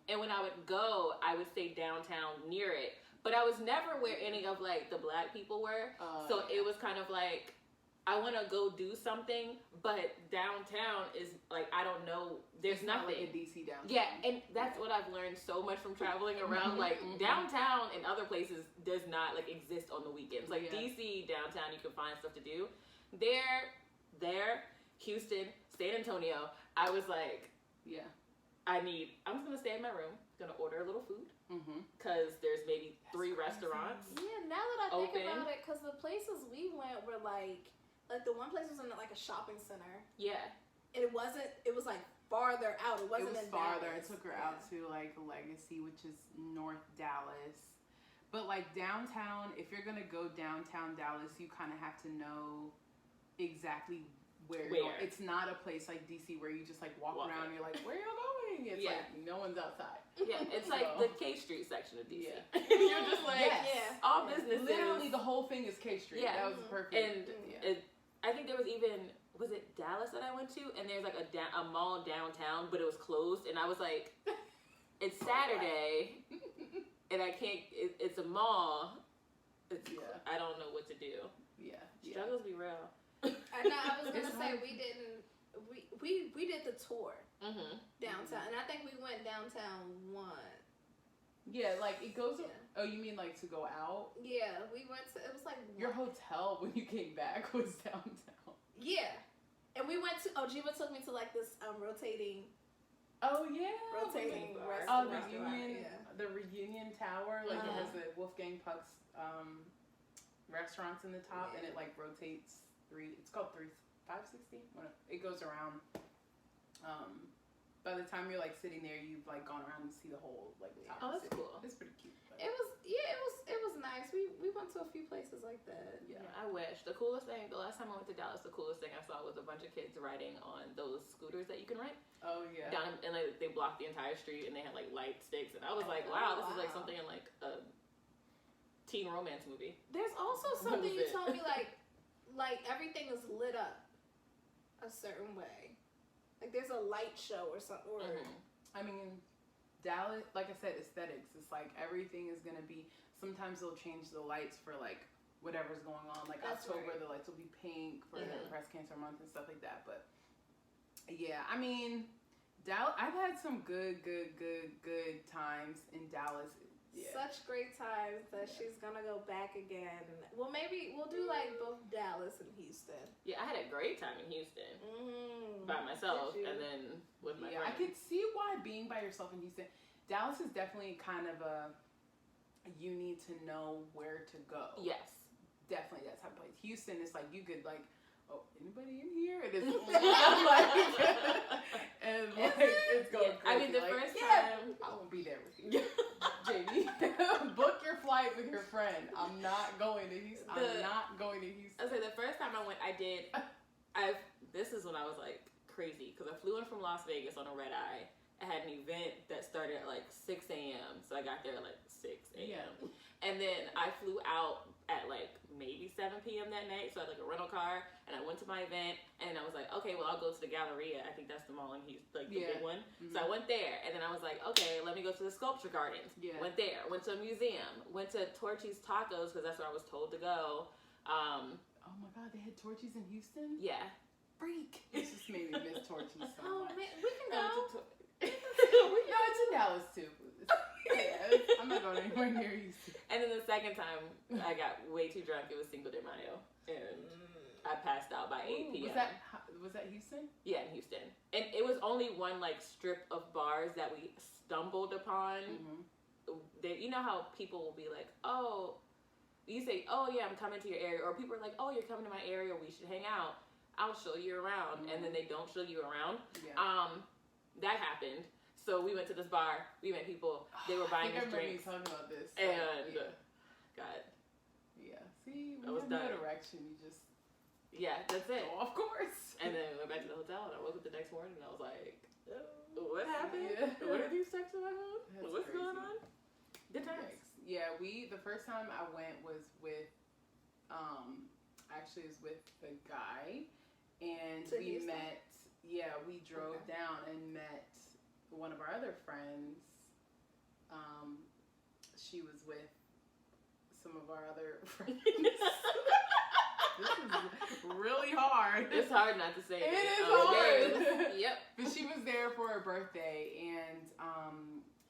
Speaker 2: And when I would go, I would stay downtown near it. But I was never where any of like the black people were. So it was kind of like, I want to go do something, but downtown is like, I don't know. There's nothing.
Speaker 3: Not like a DC downtown.
Speaker 2: Yeah, and that's what I've learned so much from traveling around. Like downtown and other places does not like exist on the weekends. Like DC downtown, you can find stuff to do. There, Houston, San Antonio, I was like, I'm just gonna stay in my room, gonna order a little food, because there's maybe 3 restaurants.
Speaker 1: Yeah, now that I think about it, because the places we went were like the one place was in like a shopping center. Yeah. It was like farther out. It wasn't in
Speaker 3: farther.
Speaker 1: Dallas.
Speaker 3: I took her out to like Legacy, which is North Dallas. But like downtown, if you're gonna go downtown Dallas, you kind of have to know exactly where you're going. It's not a place like DC where you just like walk around and you're like, where y'all going? It's like no one's outside.
Speaker 2: Yeah, it's like the K Street section of DC. Yeah. You're just like, all businesses.
Speaker 3: Literally the whole thing is K Street. Yeah. That was perfect.
Speaker 2: And I think there was even was it Dallas that I went to? And there's like a mall downtown, but it was closed. And I was like, it's Saturday, and I can't. It's a mall. I don't know what to do. Yeah. Struggles be real.
Speaker 1: I know. I was gonna say we didn't. We did the tour downtown, and I think we went downtown once.
Speaker 3: Yeah, like it goes. Yeah. Oh, you mean like to go out?
Speaker 1: Yeah, we went to. It was like
Speaker 3: your hotel when you came back was downtown.
Speaker 1: Yeah, and we went to. Oh, Geva took me to like this rotating.
Speaker 3: Oh yeah,
Speaker 1: rotating
Speaker 3: restaurant. The Reunion Tower, like it has the Wolfgang Puck's restaurants in the top, and it like rotates It's called 560. It goes around. By the time you're like sitting there, you've like gone around and see the whole like top.
Speaker 2: Oh, that's cool.
Speaker 3: It's pretty cute. But.
Speaker 1: It was nice. We went to a few places like that.
Speaker 2: Yeah, I wish. The last time I went to Dallas, the coolest thing I saw was a bunch of kids riding on those scooters that you can rent.
Speaker 3: Oh yeah.
Speaker 2: Down and like they blocked the entire street and they had like light sticks and I was like, wow, this is like something in like a teen romance movie.
Speaker 1: There's also something you told me like everything is lit up a certain way. Like there's a light show or something. Or
Speaker 3: I mean, Dallas, like I said, aesthetics. It's like everything is gonna be. Sometimes they'll change the lights for like whatever's going on. Like that's October, the lights will be pink for Breast Cancer Month and stuff like that. But yeah, I mean, Dallas. I've had some good times in Dallas. Yeah.
Speaker 1: Such great times that she's gonna go back again. Well, maybe we'll do like both Dallas and Houston.
Speaker 2: Yeah, I had a great time in Houston by myself, and then with my friends.
Speaker 3: I could see why being by yourself in Houston. Dallas is definitely kind of you need to know where to go.
Speaker 2: Yes,
Speaker 3: definitely that type of place. Houston is like you could like. Oh, anybody in here? It is like, and like it's going crazy.
Speaker 2: I mean, the first time
Speaker 3: I won't be there with you, JD. Book your flight with your friend. I'm not going to Houston. I'm not going to Houston.
Speaker 2: I say the first time I went, this is when I was like crazy because I flew in from Las Vegas on a red eye. I had an event that started at like 6 a.m. So I got there at like 6 a.m. And then I flew out at like maybe 7 p.m. that night. So I had like a rental car and I went to my event and I was like, okay, well I'll go to the Galleria. I think that's the mall in Houston, like the big one. So I went there and then I was like, okay, let me go to the Sculpture Gardens. Went there, went to a museum, went to Torchy's Tacos because that's where I was told to go.
Speaker 3: Oh my God, they had Torchy's in Houston?
Speaker 2: Yeah.
Speaker 3: Freak. This just made me miss Torchy's so much.
Speaker 1: Oh man, we can go.
Speaker 3: No, it's in Dallas too. I'm not going anywhere near Houston.
Speaker 2: And then the second time I got way too drunk, it was Cinco de Mayo. And I passed out by 8 p.m.
Speaker 3: Was that Houston?
Speaker 2: Yeah, in Houston. And it was only one like strip of bars that we stumbled upon. You know how people will be like, oh, you say, oh yeah, I'm coming to your area. Or people are like, oh, you're coming to my area, we should hang out. I'll show you around. And then they don't show you around. That happened. So we went to this bar. We met people. They were buying us drinks.
Speaker 3: I remember you talking about this.
Speaker 2: And God.
Speaker 3: Yeah. See, when you have no direction, you just.
Speaker 2: Yeah, that's it.
Speaker 3: Oh, of course.
Speaker 2: And then we went back to the hotel, and I woke up the next morning, and I was like, "What happened? What are these texts on my phone? What's going on?" Good times.
Speaker 3: Yeah, the first time I went was with, actually it was with the guy, and we met. Yeah, we drove down and met one of our other friends. She was with some of our other friends. This is really hard.
Speaker 2: It's hard not to say.
Speaker 3: It is hard.
Speaker 2: Yep.
Speaker 3: But she was there for her birthday, and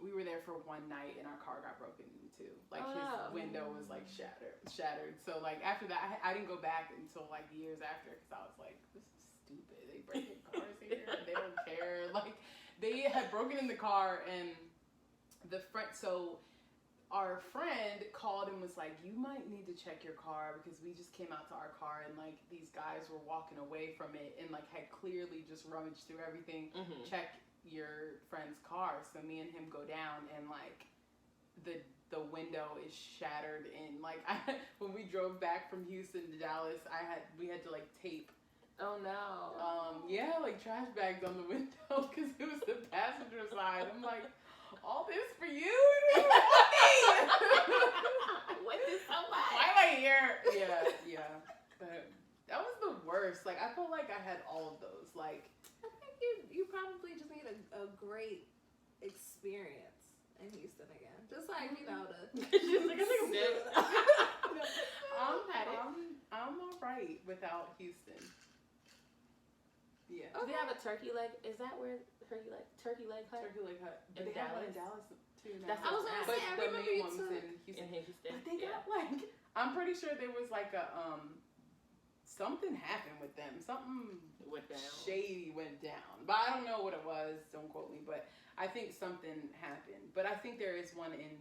Speaker 3: we were there for one night, and our car got broken into. Like his window was like shattered. So like after that, I didn't go back until like years after because I was like, this is stupid. They break in cars here, and they don't care. Like they had broken in the car, and the front. So our friend called and was like, you might need to check your car because we just came out to our car and like these guys were walking away from it and like had clearly just rummaged through everything. Check your friend's car. So me and him go down and like the window is shattered and like when we drove back from Houston to Dallas, we had to like tape.
Speaker 2: Oh no.
Speaker 3: Yeah, like trash bags on the window because it was the passenger side. I'm like, all this for you?
Speaker 2: What is so much?
Speaker 3: Why am I here? Yeah. But that was the worst. worst. Like, I felt like I had all of those. Like,
Speaker 1: I think you probably just need a great experience in Houston again. Just like, you know,
Speaker 2: She's like, I think I'm good.
Speaker 3: I'm all right without Houston. Yeah.
Speaker 2: Do they have a turkey leg? Is that where turkey leg hut?
Speaker 3: Turkey Leg Hut.
Speaker 2: In
Speaker 3: They have one in
Speaker 2: Dallas?
Speaker 3: Dallas too now.
Speaker 2: That's
Speaker 1: I was gonna
Speaker 3: But
Speaker 1: say, I
Speaker 3: the
Speaker 1: remember
Speaker 3: main
Speaker 1: you
Speaker 3: one was
Speaker 1: took
Speaker 3: in Houston.
Speaker 2: In Houston.
Speaker 3: But they got like, I'm pretty sure there was like a something happened with them. Something
Speaker 2: went down.
Speaker 3: shady went down. But I don't know what it was. Don't quote me. But I think something happened. But I think there is one in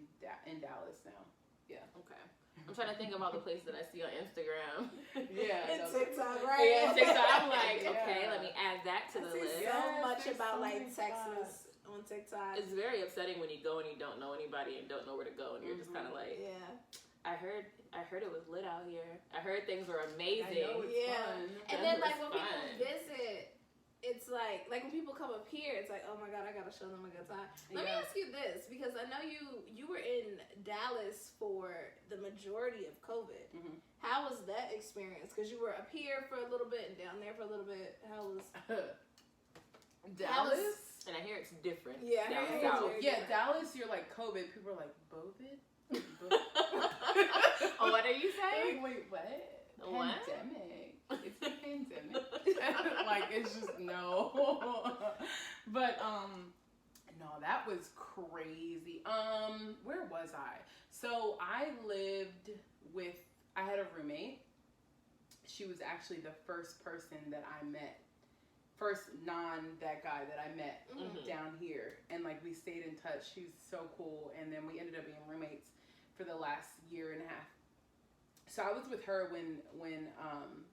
Speaker 3: Dallas now. Yeah.
Speaker 2: Okay. I'm trying to think of all the places that I see on Instagram.
Speaker 3: Yeah.
Speaker 1: and TikTok,
Speaker 2: Yeah,
Speaker 1: right?
Speaker 2: TikTok. I'm like,
Speaker 3: Yeah.
Speaker 2: okay, let me add that to
Speaker 1: I
Speaker 2: the
Speaker 1: see
Speaker 2: list.
Speaker 1: so
Speaker 3: Yes,
Speaker 1: much
Speaker 3: there's
Speaker 1: about
Speaker 3: so
Speaker 1: like
Speaker 3: many
Speaker 1: Texas on TikTok.
Speaker 2: It's very upsetting when you go and you don't know anybody and don't know where to go, and you're just kind of like,
Speaker 1: Yeah.
Speaker 2: I heard it was lit out here. I heard things were
Speaker 3: I
Speaker 2: amazing.
Speaker 3: know it's
Speaker 1: Yeah.
Speaker 3: fun.
Speaker 1: And
Speaker 2: That
Speaker 1: then
Speaker 2: was
Speaker 1: like when
Speaker 2: fun.
Speaker 1: people visit, it's like when people come up here, it's like, oh my God, I gotta show them a good time. Let me
Speaker 3: Yeah.
Speaker 1: ask you this, because I know you were in Dallas for the majority of COVID.
Speaker 3: Mhm.
Speaker 1: How was that experience? Because you were up here for a little bit and down there for a little bit. How was
Speaker 3: Dallas?
Speaker 2: And I hear it's different.
Speaker 1: Yeah, I
Speaker 2: down
Speaker 1: hear it's
Speaker 2: south.
Speaker 1: very
Speaker 3: Yeah,
Speaker 1: different.
Speaker 3: Dallas, you're like COVID. People are like, Bovid?
Speaker 2: Oh, what are you saying?
Speaker 3: Wait, what?
Speaker 2: What?
Speaker 3: Pandemic. It's a pandemic. Like, it's just, no. But, no, that was crazy. Where was I? So, I had a roommate. She was actually the first person that I met. First that guy that I met
Speaker 2: Mhm.
Speaker 3: down here. And, like, we stayed in touch. She's so cool. And then we ended up being roommates for the last year and a half. So I was with her when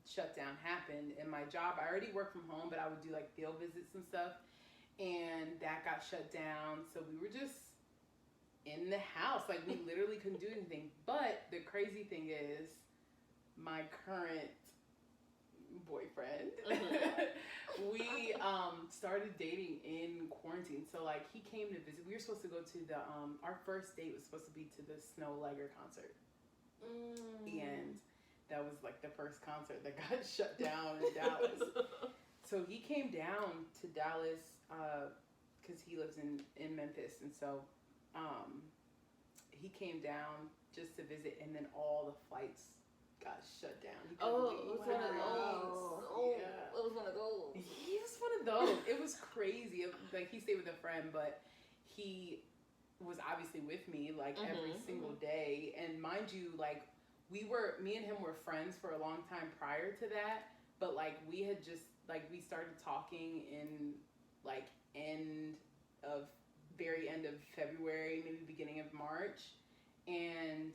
Speaker 3: shutdown happened, and my job, I already worked from home, but I would do like field visits and stuff, and that got shut down. So we were just in the house, like we literally couldn't do anything. But the crazy thing is, my current boyfriend, we started dating in quarantine. So like he came to visit. We were supposed to go to the our first date was supposed to be to the Snow Legger concert. And that was like the first concert that got shut down in Dallas. So he came down to Dallas because he lives in Memphis, and so he came down just to visit, and then all the flights got shut down. He couldn't leave.
Speaker 2: It was one of those. Oh,
Speaker 3: Yeah.
Speaker 2: it was one of those.
Speaker 3: He was one of those. It was crazy. Like he stayed with a friend, but he was obviously with me like every single day. And mind you, like me and him were friends for a long time prior to that, but like we had just like we started talking in like very end of February, maybe beginning of March, and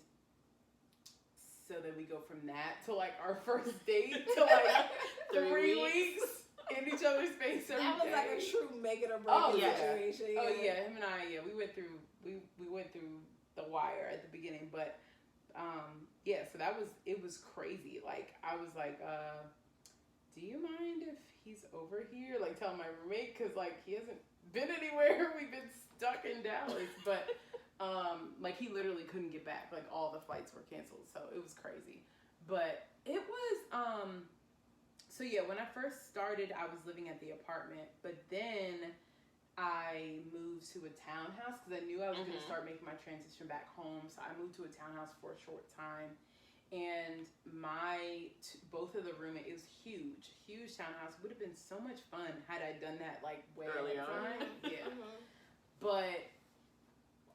Speaker 3: so then we go from that to like our first date to like 3 weeks in each other's face every
Speaker 1: That was
Speaker 3: day.
Speaker 1: like a true make it or break
Speaker 3: Oh,
Speaker 1: it
Speaker 3: yeah.
Speaker 1: situation.
Speaker 3: Oh yeah, him and I, we went through the wire at the beginning, but yeah, so it was crazy. Like I was like, do you mind if he's over here? Like telling my roommate, because like he hasn't been anywhere. We've been stuck in Dallas, but like he literally couldn't get back. Like all the flights were canceled, so it was crazy. But it was so yeah, when I first started, I was living at the apartment, but then I moved to a townhouse because I knew I was going to start making my transition back home. So I moved to a townhouse for a short time, and both of the roommates, it was huge townhouse. Would have been so much fun had I done that like way
Speaker 2: Early
Speaker 3: ahead of
Speaker 2: on.
Speaker 3: time. Yeah, but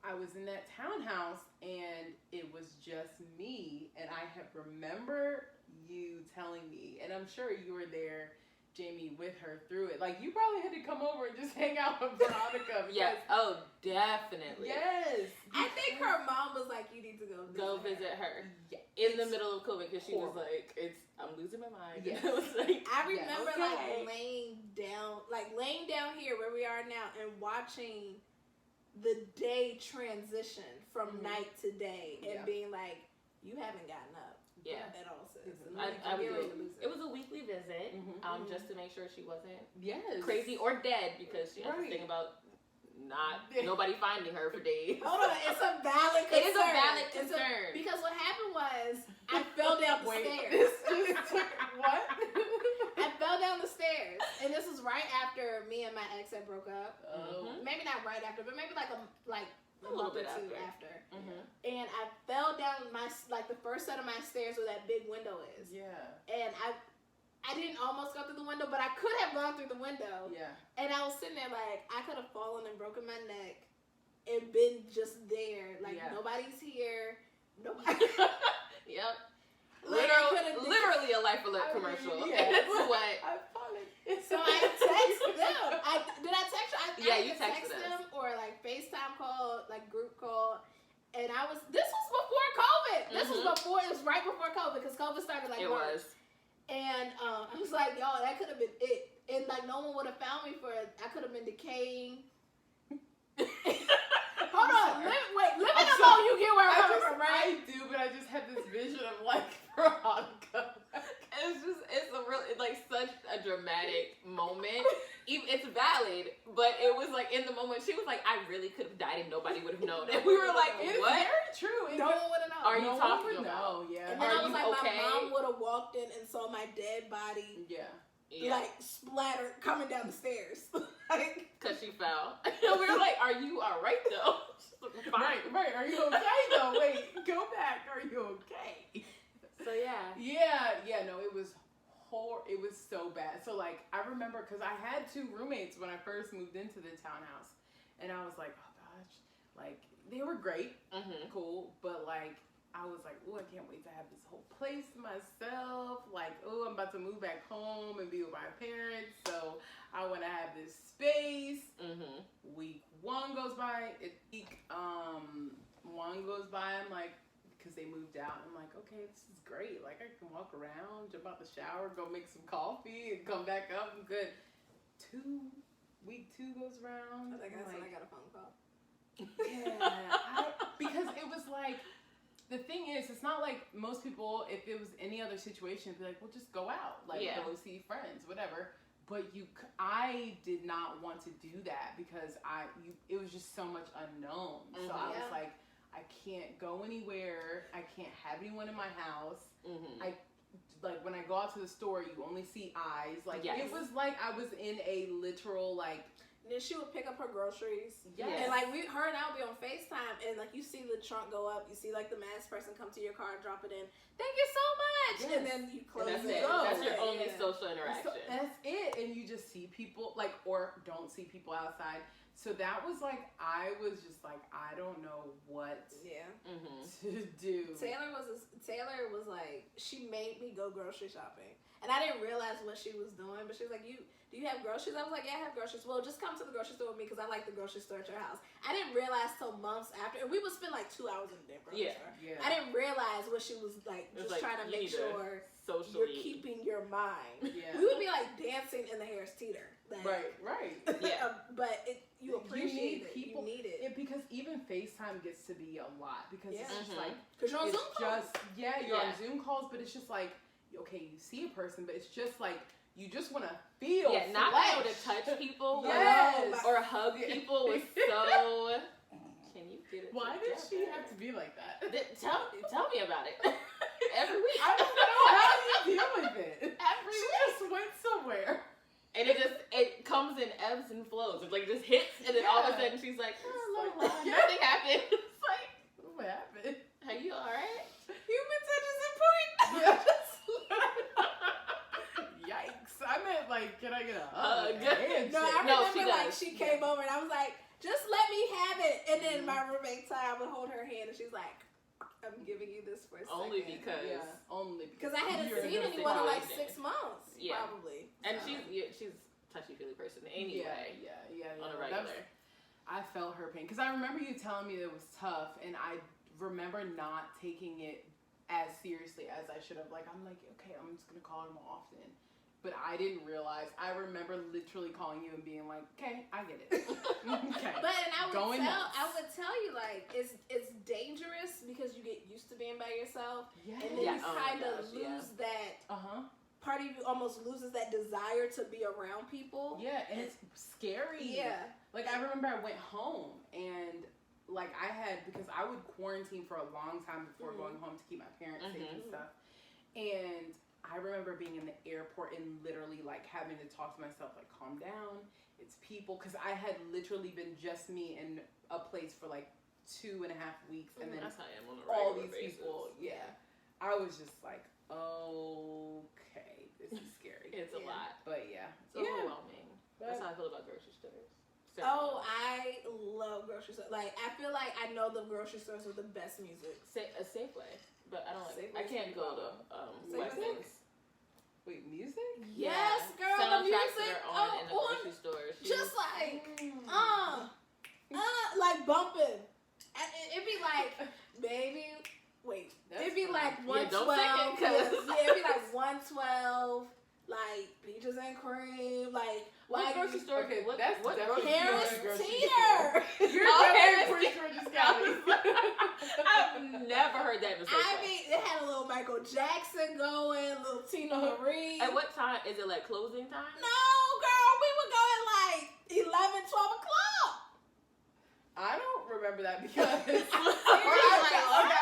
Speaker 3: I was in that townhouse and it was just me, and I remember you telling me, and I'm sure you were there, Jamie, with her through it. Like you probably had to come over and just hang out with Veronica.
Speaker 2: Yes. Oh, definitely.
Speaker 3: Yes.
Speaker 1: I think her mom was like, you need to go
Speaker 2: Visit her.
Speaker 3: Yeah.
Speaker 2: In the middle of COVID, because she was
Speaker 3: horrible.
Speaker 2: like, I'm losing my mind.
Speaker 3: Yes.
Speaker 2: I was like,
Speaker 1: I remember
Speaker 2: okay.
Speaker 1: like laying down here where we are now and watching the day transition from night to day and being like, you haven't gotten up.
Speaker 2: Yeah.
Speaker 1: At all, sis.
Speaker 2: I would do. It was a weekly visit, just to make sure she wasn't crazy or dead, because she has this thing about nobody finding her for days.
Speaker 1: Hold on, it's a valid concern.
Speaker 2: It is a valid concern.
Speaker 1: Because what happened was I fell down the stairs.
Speaker 3: What?
Speaker 1: fell down the stairs, and this was right after me and my ex had broke up. Maybe not right after, but maybe like a
Speaker 2: little bit
Speaker 1: or two after.
Speaker 2: Mm-hmm.
Speaker 1: And I fell down the first set of my stairs where that big window is.
Speaker 3: Yeah.
Speaker 1: And I didn't almost go through the window, but I could have gone through the window.
Speaker 3: Yeah.
Speaker 1: And I was sitting there like, I could have fallen and broken my neck and been just there. Like, nobody's here. Nobody.
Speaker 2: Yep.
Speaker 1: Like,
Speaker 2: Literally a Life Alert commercial.
Speaker 3: Yeah.
Speaker 2: It's what?
Speaker 3: I've fallen.
Speaker 1: So I texted them. Did I text you?
Speaker 2: You texted
Speaker 1: them or like FaceTime call, like group call. And this was before COVID. This was right before COVID because COVID started like March. And I was like, y'all, that could have been it. And like no one would have found me for it. I could have been decaying. Hold on. Living alone, you get where I'm coming from, right?
Speaker 3: I do, but I just had this vision of like Veronica.
Speaker 2: It's a real, like such a dramatic moment. It's valid, but it was like in the moment she was like, I really could have died and nobody would have known. And we were like,
Speaker 3: it's
Speaker 2: what?
Speaker 3: very true.
Speaker 1: No one would have known.
Speaker 2: Are you talking about?
Speaker 3: Yeah.
Speaker 1: And then I was like, my mom would have walked in and saw my dead body.
Speaker 3: Yeah.
Speaker 1: Like splattered coming down the stairs. Like,
Speaker 2: cause she fell. And we were like, are you alright though?
Speaker 3: Right. Are you okay though? Wait, go back. Are you okay?
Speaker 2: So yeah.
Speaker 3: No, it was so bad. So like, I remember because I had 2 roommates when I first moved into the townhouse, and I was like, oh gosh, like they were great, cool, but like I was like, oh, I can't wait to have this whole place to myself. Like, oh, I'm about to move back home and be with my parents, so I want to have this space. Week 1 goes by. One goes by. I'm like, because they moved out. I'm like, okay, this is great. Like, I can walk around, jump out the shower, go make some coffee, and come back up. I'm good. Week 2 goes around.
Speaker 1: I think that's when I got a phone call.
Speaker 3: Yeah, because it was like, the thing is, it's not like most people, if it was any other situation, be like, well, just go out, like go see friends, whatever. But I did not want to do that because it was just so much unknown. So I was like, I can't go anywhere. I can't have anyone in my house. Like when I go out to the store, you only see eyes. Like it was like I was in a literal like.
Speaker 1: And then she would pick up her groceries.
Speaker 3: Yes.
Speaker 1: And like her and I would be on FaceTime, and like you see the trunk go up, you see like the masked person come to your car and drop it in. Thank you so much. Yes. And then you close
Speaker 2: and
Speaker 1: it.
Speaker 2: That's your only social interaction.
Speaker 3: So that's it. And you just see people like, or don't see people outside. So that was like, I was just like, I don't know what to do.
Speaker 1: Taylor was like, she made me go grocery shopping. And I didn't realize what she was doing, but she was like, do you have groceries? I was like, yeah, I have groceries. Well, just come to the grocery store with me because I like the grocery store at your house. I didn't realize till months after, and we would spend like 2 hours in the grocery store. Yeah. I didn't realize what she was like, just like, trying to make sure you're keeping your mind. Yeah. We would be like dancing in the Harris Teeter. Like,
Speaker 3: right.
Speaker 1: Yeah. But you appreciate it. You need it.
Speaker 3: Because even FaceTime gets to be a lot because it's just like,
Speaker 1: because you're on Zoom calls.
Speaker 3: You're on Zoom calls, but it's just like, okay, you see a person, but it's just like, you just want to feel
Speaker 2: not being able to touch people or hug people was so. Can you get it?
Speaker 3: Why did she have to be like that?
Speaker 2: Tell me about it. Every week.
Speaker 3: I don't know how you deal with it. She just went somewhere.
Speaker 2: And it comes in ebbs and flows. It's like just hits, and then all of a sudden she's like, nothing happened. It's like,
Speaker 3: what happened?
Speaker 2: Are you alright?
Speaker 1: Human touch is important.
Speaker 3: Yeah. Yikes. I meant like, can I get a hug?
Speaker 1: I remember like she came over and I was like, just let me have it. And then my roommate Ty would hold her hand and she's like, I'm giving you this for a second.
Speaker 2: Only because
Speaker 1: I hadn't seen anyone in like 6 months, probably.
Speaker 2: And she's touchy-feely person anyway.
Speaker 3: Yeah.
Speaker 2: On a regular.
Speaker 3: I felt her pain because I remember you telling me that it was tough, and I remember not taking it as seriously as I should have. Like, I'm like, okay, I'm just gonna call her more often. But I didn't realize. I remember literally calling you and being like, "Okay, I get it." Okay.
Speaker 1: But I would tell you like it's dangerous because you get used to being by yourself, and then you kind of lose that. Part of you almost loses that desire to be around people.
Speaker 3: Yeah, and it's scary. Yeah. Like I remember I went home and like I had because I would quarantine for a long time before going home to keep my parents safe and stuff, and I remember being in the airport and literally like having to talk to myself, like, calm down. It's people, because I had literally been just me in a place for like 2.5 weeks, and then
Speaker 2: that's how I am on a
Speaker 3: all
Speaker 2: regular
Speaker 3: these
Speaker 2: basis.
Speaker 3: people. Yeah, I was just like, okay, this is scary.
Speaker 2: It's a lot.
Speaker 3: But yeah,
Speaker 2: It's overwhelming.
Speaker 3: But
Speaker 2: that's how I feel about grocery stores.
Speaker 1: Oh, I love grocery stores. Like, I feel like I know the grocery stores with the best music.
Speaker 2: A Safeway, but I don't like.
Speaker 1: Safeway's
Speaker 2: I can't go to Wegmans.
Speaker 3: wait, music?
Speaker 1: Yes, girl, the
Speaker 2: Soundtracks
Speaker 1: music
Speaker 2: that are on in the grocery stores.
Speaker 1: just like, like bumping. It'd be like, baby, wait. It'd be like 112. It'd be like 112. Like peaches and cream. Like
Speaker 2: what grocery store?
Speaker 3: Okay,
Speaker 2: what
Speaker 1: Harris
Speaker 3: grocery
Speaker 1: Teeter.
Speaker 3: You're
Speaker 2: Harris
Speaker 3: pretty sure just got it.
Speaker 2: I've never heard that in the
Speaker 1: I mean, it had a little Michael Jackson going, a little Tina Marie.
Speaker 2: At what time? Is it like closing time?
Speaker 1: No, girl, we would go at like 11, 12 o'clock.
Speaker 3: I don't remember that because I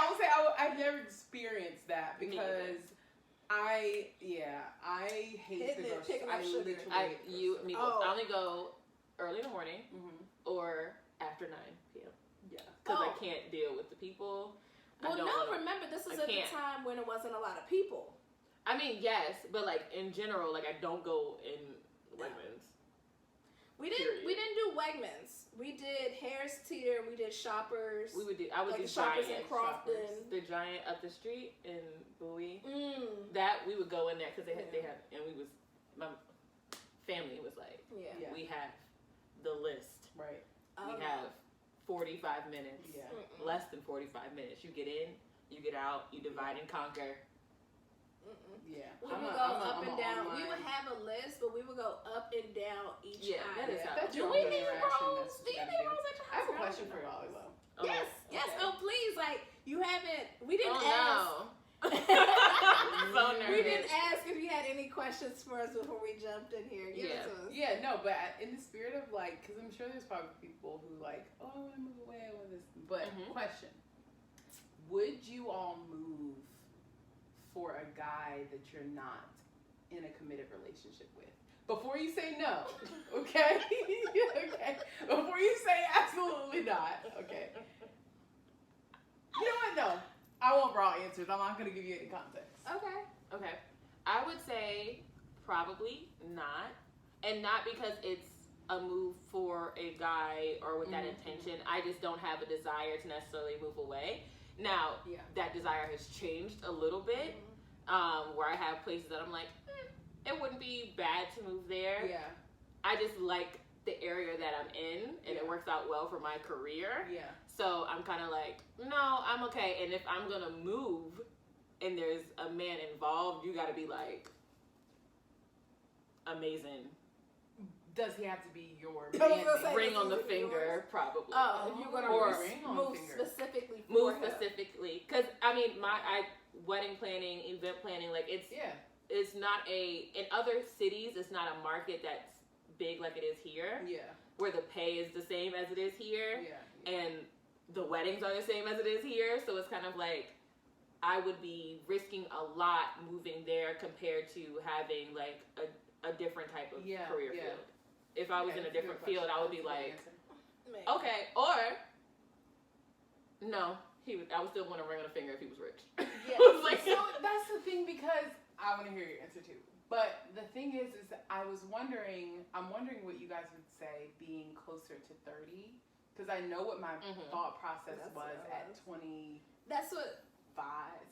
Speaker 3: will say I've never experienced that because I hate the grocery. I literally
Speaker 2: I only go early in the morning or after 9 p.m.
Speaker 3: Yeah,
Speaker 2: because I can't deal with the people.
Speaker 1: Well, remember this is at the time when it wasn't a lot of people.
Speaker 2: I mean, yes, but like in general, like I don't go in Wegmans.
Speaker 1: We didn't do Wegmans. We did Harris Teeter. We did Shoppers.
Speaker 2: I would do
Speaker 1: Shoppers
Speaker 2: Giant.
Speaker 1: in Crofton.
Speaker 2: The Giant up the street in Bowie.
Speaker 1: Mm.
Speaker 2: That we would go in there because they had, and my family was like, we have the list.
Speaker 3: Right.
Speaker 2: We have 45 minutes.
Speaker 3: Yeah.
Speaker 2: Less than 45 minutes. You get in, you get out, you divide and conquer.
Speaker 3: Yeah.
Speaker 1: We would go up and down. We would have a list, but we would go up and down each aisle.
Speaker 2: That is how.
Speaker 1: Do we need rolls? Do you need rolls at your house?
Speaker 3: I have a question for y'all though.
Speaker 1: Yes. Yes. Oh, please. Like, you haven't. We didn't ask.
Speaker 2: No. So nervous.
Speaker 1: We didn't ask if you had any questions for us before we jumped in here. Give it to us.
Speaker 3: Yeah, no, but in the spirit of like, because I'm sure there's probably people who like, oh, I want to move away, I want this. But question: would you all move for a guy that you're not in a committed relationship with? Before you say no, okay? Okay. Before you say absolutely not, okay? You know what? No. I want raw answers. I'm not going to give you any context.
Speaker 2: Okay. I would say probably not. And not because it's a move for a guy or with that intention. I just don't have a desire to necessarily move away. Now, that desire has changed a little bit. Where I have places that I'm like, it wouldn't be bad to move there.
Speaker 3: Yeah.
Speaker 2: I just like the area that I'm in, and it works out well for my career.
Speaker 3: Yeah.
Speaker 2: So I'm kind of like, no, I'm okay. And if I'm going to move and there's a man involved, you got to be like amazing.
Speaker 3: Does he have to be your
Speaker 2: ring on the finger? Probably.
Speaker 1: Oh, if you're going to move specifically for him.
Speaker 2: Because, I mean, wedding planning, event planning, like it's not in other cities, it's not a market that's big like it is here.
Speaker 3: Yeah.
Speaker 2: Where the pay is the same as it is here.
Speaker 3: Yeah.
Speaker 2: And the weddings are the same as it is here. So it's kind of like I would be risking a lot moving there compared to having like a different type of career field. If I was in a different field, I would be like, okay, or no. I would still want to ring on a finger if he was rich.
Speaker 3: Yeah. So that's the thing, because I want to hear your answer too. But the thing is that I'm wondering what you guys would say being closer to 30, because I know what my thought process was at 20.
Speaker 1: That's what
Speaker 3: 5,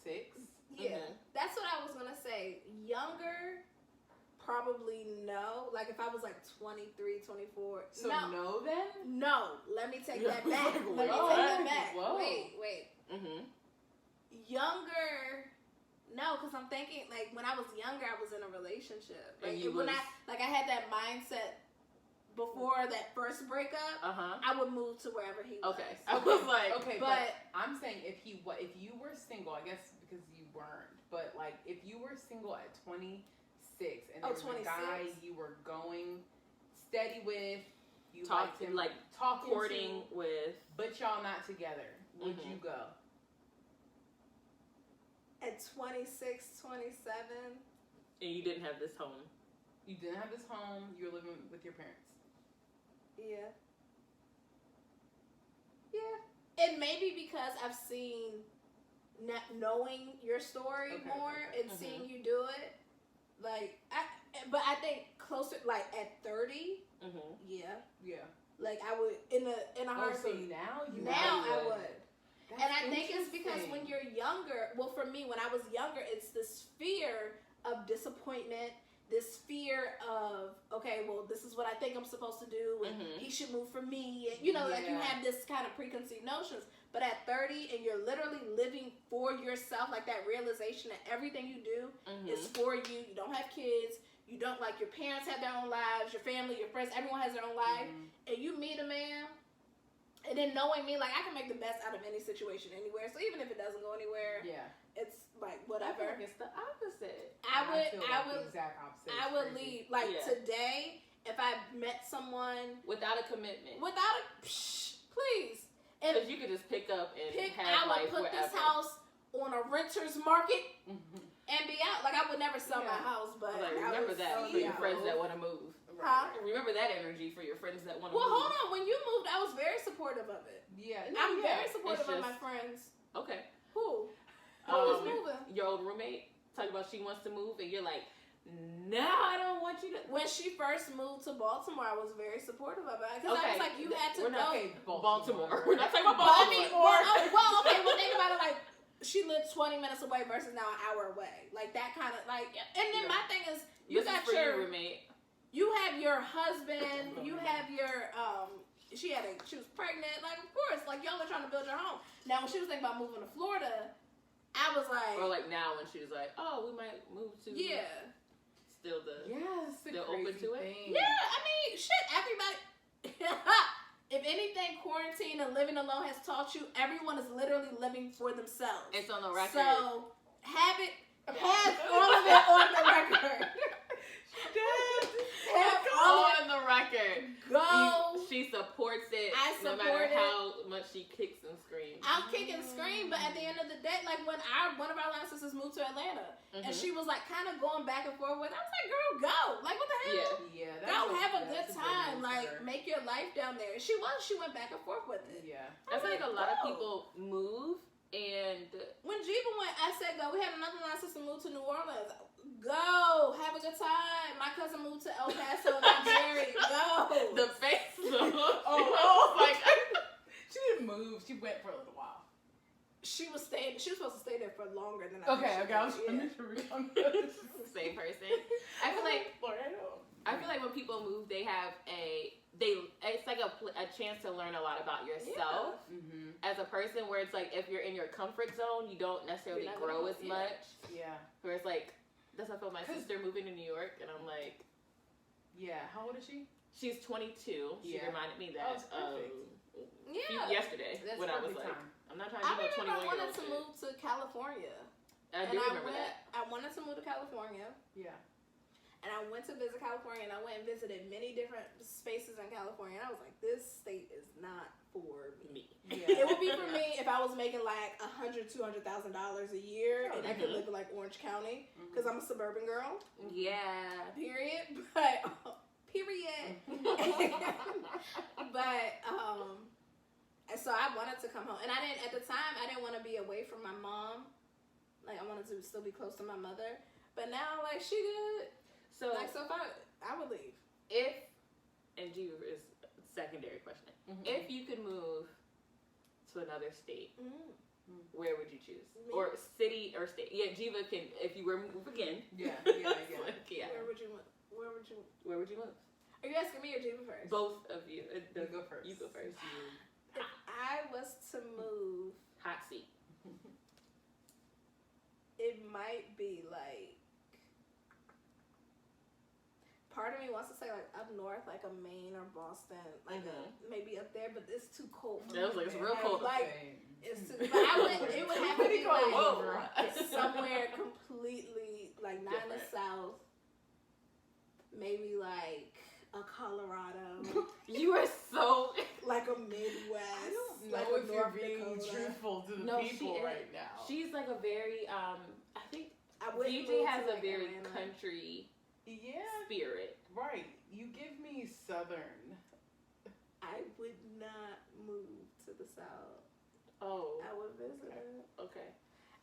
Speaker 3: 6.
Speaker 1: Yeah, that's what I was gonna say. Younger, probably no. Like if I was like 23, 24.
Speaker 3: So no then?
Speaker 1: No, let me take that back. Let me take that back. Whoa. Wait. Younger, no, because I'm thinking like when I was younger, I was in a relationship. Like I had that mindset before that first breakup. I would move to wherever he was.
Speaker 2: Okay, I was like,
Speaker 3: but I'm saying if you were single, I guess because you weren't, but like if you were single at 26 and there was a guy you were going steady with, you
Speaker 2: courting with,
Speaker 3: but y'all not together, would you go?
Speaker 1: At 26, 27,
Speaker 2: And you didn't have this home.
Speaker 3: You didn't have this home. You were living with your parents.
Speaker 1: Yeah. Yeah. And maybe because I've seen, knowing your story more and seeing you do it, like, but I think closer, like at 30, yeah. Like I would in a heartbeat.
Speaker 3: So now
Speaker 1: I would.
Speaker 3: That's
Speaker 1: and I think it's because when you're younger, well, for me, when I was younger, it's this fear of disappointment, this fear of, okay, well, this is what I think I'm supposed to do, and he should move for me, and like you have this kind of preconceived notions. But at 30, and you're literally living for yourself, like that realization that everything you do is for you. You don't have kids. You don't, like, your parents have their own lives, your family, your friends, everyone has their own life, and you meet a man. And then knowing me, like, I can make the best out of any situation anywhere. So even if it doesn't go anywhere, it's like whatever.
Speaker 2: I feel like it's the opposite.
Speaker 1: I would
Speaker 3: the exact opposite.
Speaker 1: I would leave. Like today, if I met someone
Speaker 2: without a commitment,
Speaker 1: please. And
Speaker 2: because you could just pick up and have life wherever. I would put
Speaker 1: this house on a renter's market and be out. Like, I would never sell my house, but
Speaker 2: like, remember that for your friends that want to move.
Speaker 1: Huh?
Speaker 2: Remember that energy for your friends that want to
Speaker 1: move.
Speaker 2: Well,
Speaker 1: hold on. When you moved, I was very supportive of it.
Speaker 3: Yeah.
Speaker 1: I'm very supportive of my friends.
Speaker 2: Okay.
Speaker 1: Who? Who was moving?
Speaker 2: Your old roommate talking about she wants to move, and you're like, no, I don't want you to.
Speaker 1: When she first moved to Baltimore, I was very supportive of it. Because I was like, you had to go.
Speaker 2: Baltimore. We're not talking about Baltimore.
Speaker 1: Well, think about it like, she lived 20 minutes away versus now an hour away. Like, that kind of, like, and then my thing is, you got your
Speaker 2: roommate.
Speaker 1: You have your husband, you have your, she was pregnant, like, of course, like, y'all are trying to build your home. Now, when she was thinking about moving to Florida, I was like...
Speaker 2: Or, like, now when she was like, oh, we might move to...
Speaker 1: Yeah.
Speaker 2: Still open to it?
Speaker 1: Yeah, I mean, shit, everybody... If anything, quarantine and living alone has taught you, everyone is literally living for themselves.
Speaker 2: It's on the record.
Speaker 1: So, have all of it on the record.
Speaker 2: On the record.
Speaker 1: Go.
Speaker 2: She supports it.
Speaker 1: No
Speaker 2: matter how much she kicks and screams.
Speaker 1: I'll kick and scream, but at the end of the day, like when one of our line sisters moved to Atlanta, and she was like kind of going back and forth with, I was like, girl, go. Like, what the hell?
Speaker 3: Yeah.
Speaker 1: Go have a good time. Like, make your life down there. She went back and forth with it.
Speaker 3: Yeah.
Speaker 2: I feel like a lot of people move, and
Speaker 1: when Geva went, I said go. We had another line sister move to New Orleans. Go, have a good time. My cousin moved to El Paso, got married. Go.
Speaker 2: The face.
Speaker 3: Like, she didn't move. She went for a little while.
Speaker 1: She was supposed to stay there for longer than
Speaker 3: I was
Speaker 2: same person. I feel like when people move, they have it's like a chance to learn a lot about yourself as a person. Where it's like if you're in your comfort zone, you don't necessarily grow as much.
Speaker 3: Yeah.
Speaker 2: Where it's like that's how I feel. My sister moving to New York, and I'm like,
Speaker 3: yeah. How old is she?
Speaker 2: She's 22. She reminded me that yesterday when I was like, I'm not trying to be a 21-year-old.
Speaker 1: I wanted to move to California.
Speaker 2: I do remember that.
Speaker 1: I wanted to move to California.
Speaker 3: Yeah.
Speaker 1: And I went to visit California, and I went and visited many different spaces in California. And I was like, this state is not for me.
Speaker 3: Yeah.
Speaker 1: It would be for me if I was making like $100,000, $200,000 a year, and I could live in like Orange County, because I'm a suburban girl.
Speaker 2: Yeah.
Speaker 1: Period. But so I wanted to come home, and at the time I didn't want to be away from my mom. Like, I wanted to still be close to my mother. But now, like, she good. So if I would leave.
Speaker 2: And Geva is a secondary question. If you could move to another state, where would you choose?
Speaker 1: Me?
Speaker 2: Or city or state? Yeah, Geva can, if you were to move again.
Speaker 3: Yeah.
Speaker 1: Where would you move? Are you asking me or Geva first?
Speaker 2: Both of you.
Speaker 3: You go first.
Speaker 2: You go first.
Speaker 1: If I was to move...
Speaker 2: Hot seat.
Speaker 1: It might be like... Part of me wants to say like up north, like a Maine or Boston, like maybe up there, but it's too cold for me.
Speaker 2: It was like, it's real cold.
Speaker 1: Like, it's too, but it would have to be like somewhere completely, like not in the south, maybe like a Colorado.
Speaker 2: You are so...
Speaker 1: Like a Midwest.
Speaker 3: I don't know
Speaker 1: like
Speaker 3: if
Speaker 1: a
Speaker 3: you're
Speaker 1: North
Speaker 3: being
Speaker 1: Dakota.
Speaker 3: truthful to the people right now.
Speaker 2: She's like a very, I think DJ has a very country spirit.
Speaker 3: Right. You give me Southern.
Speaker 1: I would not move to the South.
Speaker 2: Oh.
Speaker 1: I would visit.
Speaker 2: Okay.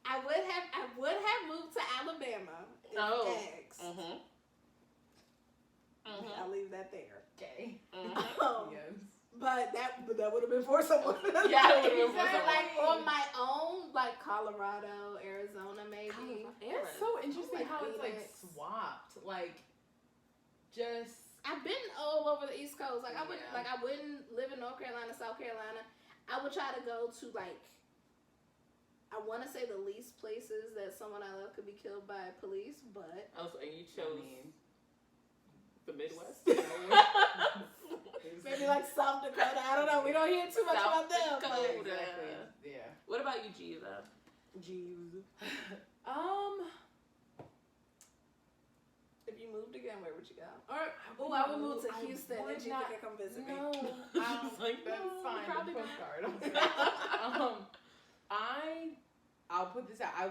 Speaker 1: I would have moved to Alabama. Eggs. I'll leave that there.
Speaker 3: Okay.
Speaker 1: Yes. But that would have been for someone.
Speaker 2: Yeah, it would have been for someone.
Speaker 1: Like on my own, like Colorado, Arizona, maybe.
Speaker 3: It's so interesting how it's like swapped. Like, just
Speaker 1: I've been all over the East Coast. Like I wouldn't live in North Carolina, South Carolina. I would try to go to like, I want to say the least places that someone I love could be killed by police, but
Speaker 2: so you chose the Midwest.
Speaker 1: Maybe like South Dakota. I don't know. We don't hear too much about them.
Speaker 2: Dakota.
Speaker 3: Exactly. Yeah.
Speaker 2: What about you, Geva?
Speaker 3: Geeves.
Speaker 1: If you moved again, where would you go? Or I would move to Houston and Geva can come visit me.
Speaker 3: No, that's fine.
Speaker 2: Probably
Speaker 3: postcard. I'll put this out. I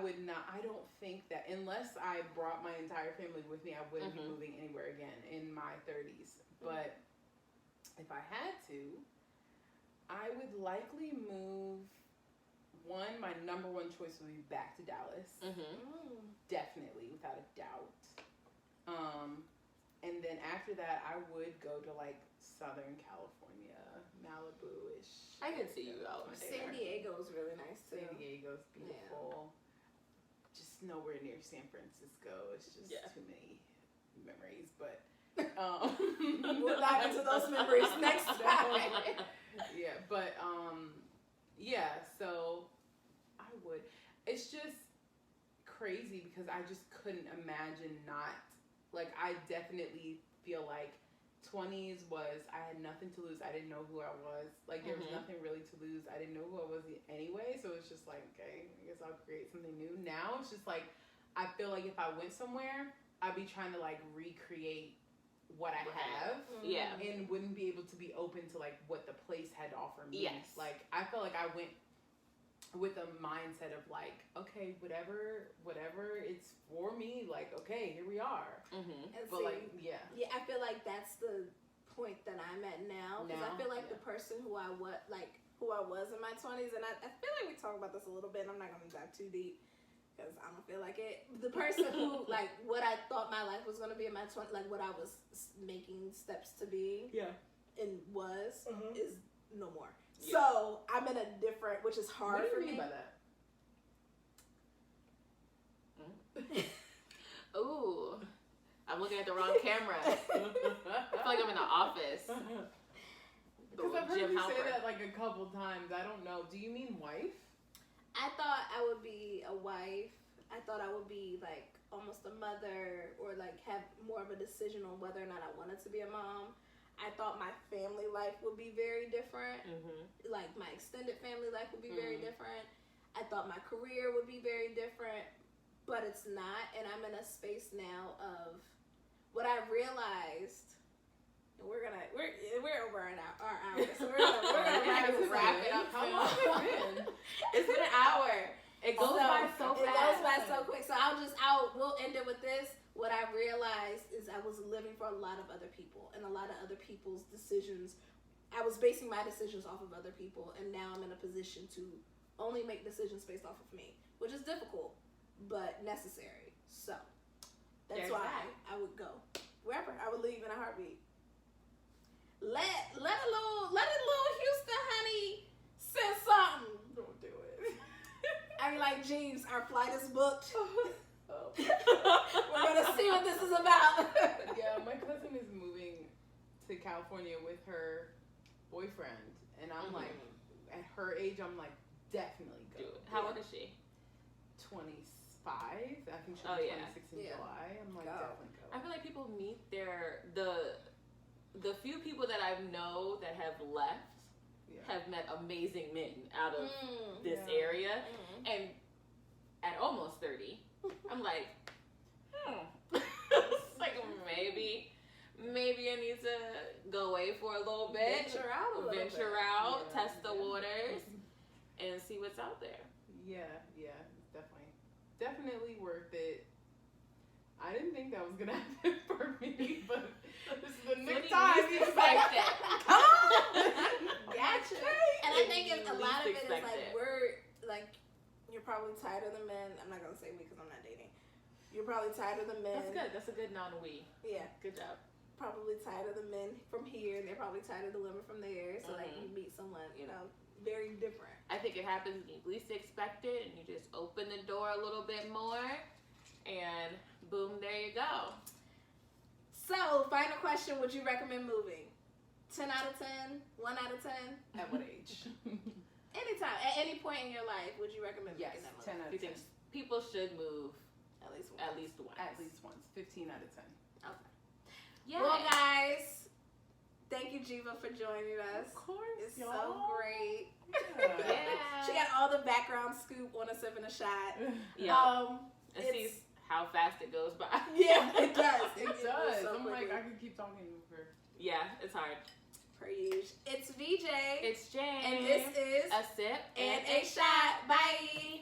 Speaker 3: don't think that unless I brought my entire family with me, I wouldn't be moving anywhere again in my 30s. But if I had to, I would likely move. My number one choice would be back to Dallas. Definitely, without a doubt. And then after that, I would go to like Southern California, Malibu-ish.
Speaker 2: I can see you out there.
Speaker 1: San Diego is really nice too.
Speaker 3: San Diego's beautiful. Yeah. Just nowhere near San Francisco. It's just too many memories. But
Speaker 1: we'll dive into those memories next time.
Speaker 3: Yeah, but so I would. It's just crazy because I just couldn't imagine not. Like, I definitely feel like 20s was, I had nothing to lose. I didn't know who I was. Like, there was nothing really to lose. I didn't know who I was anyway. So it's just like, okay, I guess I'll create something new. Now it's just like, I feel like if I went somewhere, I'd be trying to like recreate what I have.
Speaker 2: Yeah.
Speaker 3: And wouldn't be able to be open to like what the place had to offer me.
Speaker 2: Yes.
Speaker 3: Like, I felt like I went with a mindset of like, okay, whatever it's for me, like, okay, here we are. But like, yeah,
Speaker 1: I feel like that's the point that I'm at now, because I feel like the person who I was in my 20s, and I feel like we talk about this a little bit, and I'm not going to dive too deep because I don't feel like it. The person who, like, what I thought my life was going to be in my 20s, like what I was making steps to be and is no more. Yeah. So I'm in a different, which is hard for me.
Speaker 3: What do you mean by that?
Speaker 2: Ooh, I'm looking at the wrong camera. I feel like I'm in the office.
Speaker 3: Because I've heard you say that like a couple times. I don't know. Do you mean wife?
Speaker 1: I thought I would be a wife. I thought I would be like almost a mother, or like have more of a decision on whether or not I wanted to be a mom. I thought my family life would be very different. Like my extended family life would be very different. I thought my career would be very different, but it's not. And I'm in a space now of what I realized. We're over our hour, so we're gonna wrap it up.
Speaker 3: How long has it been?
Speaker 2: It's been an hour. It goes by so fast.
Speaker 1: It goes by so quick. So we'll end it with this. What I realized is I was living for a lot of other people and a lot of other people's decisions. I was basing my decisions off of other people, and now I'm in a position to only make decisions based off of me, which is difficult, but necessary. So that's why I would go wherever. I would leave in a heartbeat. Let a little Houston honey send something.
Speaker 3: Don't do it.
Speaker 1: I mean, like, Geeves, our flight is booked. We're gonna see what this is about.
Speaker 3: Yeah, my cousin is moving to California with her boyfriend, and I'm like, at her age, I'm like, definitely go.
Speaker 2: Do it. How old is she?
Speaker 3: 25. I think she'll be 26 in July. I'm like, definitely go.
Speaker 2: I feel like people meet the few people that I know that have left have met amazing men out of this area, and at almost 30. I'm like, it's like maybe I need to go away for a little bit, venture out, test the waters, and see what's out there.
Speaker 3: Yeah, definitely worth it. I didn't think that was gonna happen for me, but this is the
Speaker 2: So
Speaker 3: next
Speaker 2: you
Speaker 3: time.
Speaker 2: least expect it.
Speaker 3: Come on!
Speaker 1: Gotcha. And I think a lot of it is
Speaker 2: expect
Speaker 1: like
Speaker 2: it.
Speaker 1: we're like you're probably tired of the men. I'm not gonna say we because I'm not dating. You're probably tired of the men.
Speaker 2: That's good. That's a good non-we.
Speaker 1: Yeah.
Speaker 2: Good job.
Speaker 1: Probably tired of the men from here. They're probably tired of the women from there. So like you meet someone, you know, very different.
Speaker 2: I think it happens when you least expect it, and you just open the door a little bit more, and boom, there you go.
Speaker 1: So, final question: would you recommend moving? 10 out of 10? 1 out of 10?
Speaker 3: At what age?
Speaker 1: Anytime, at any point in your life, would you recommend
Speaker 3: Yes,
Speaker 1: making that move?
Speaker 3: 10 out
Speaker 2: You
Speaker 3: of 10.
Speaker 2: think people should move
Speaker 1: At least once.
Speaker 2: at least once?
Speaker 3: At least once. 15 out of 10.
Speaker 1: Okay.
Speaker 2: Yeah.
Speaker 1: Well, guys, thank you, Geva, for joining us.
Speaker 3: Of course,
Speaker 1: It's
Speaker 3: y'all.
Speaker 1: so great.
Speaker 2: Yeah.
Speaker 1: She got all the background scoop on a 7 a shot.
Speaker 2: Yeah. And
Speaker 1: it's-
Speaker 2: see how fast it goes by.
Speaker 1: Yeah, it does.
Speaker 3: It
Speaker 1: moves
Speaker 3: does.
Speaker 1: so
Speaker 3: I'm like,
Speaker 1: quickly.
Speaker 3: I could keep talking for.
Speaker 2: Yeah, it's hard.
Speaker 1: Per usual. It's VJ.
Speaker 2: It's Jane.
Speaker 1: And this is
Speaker 2: a sip
Speaker 1: and a shot. Bye.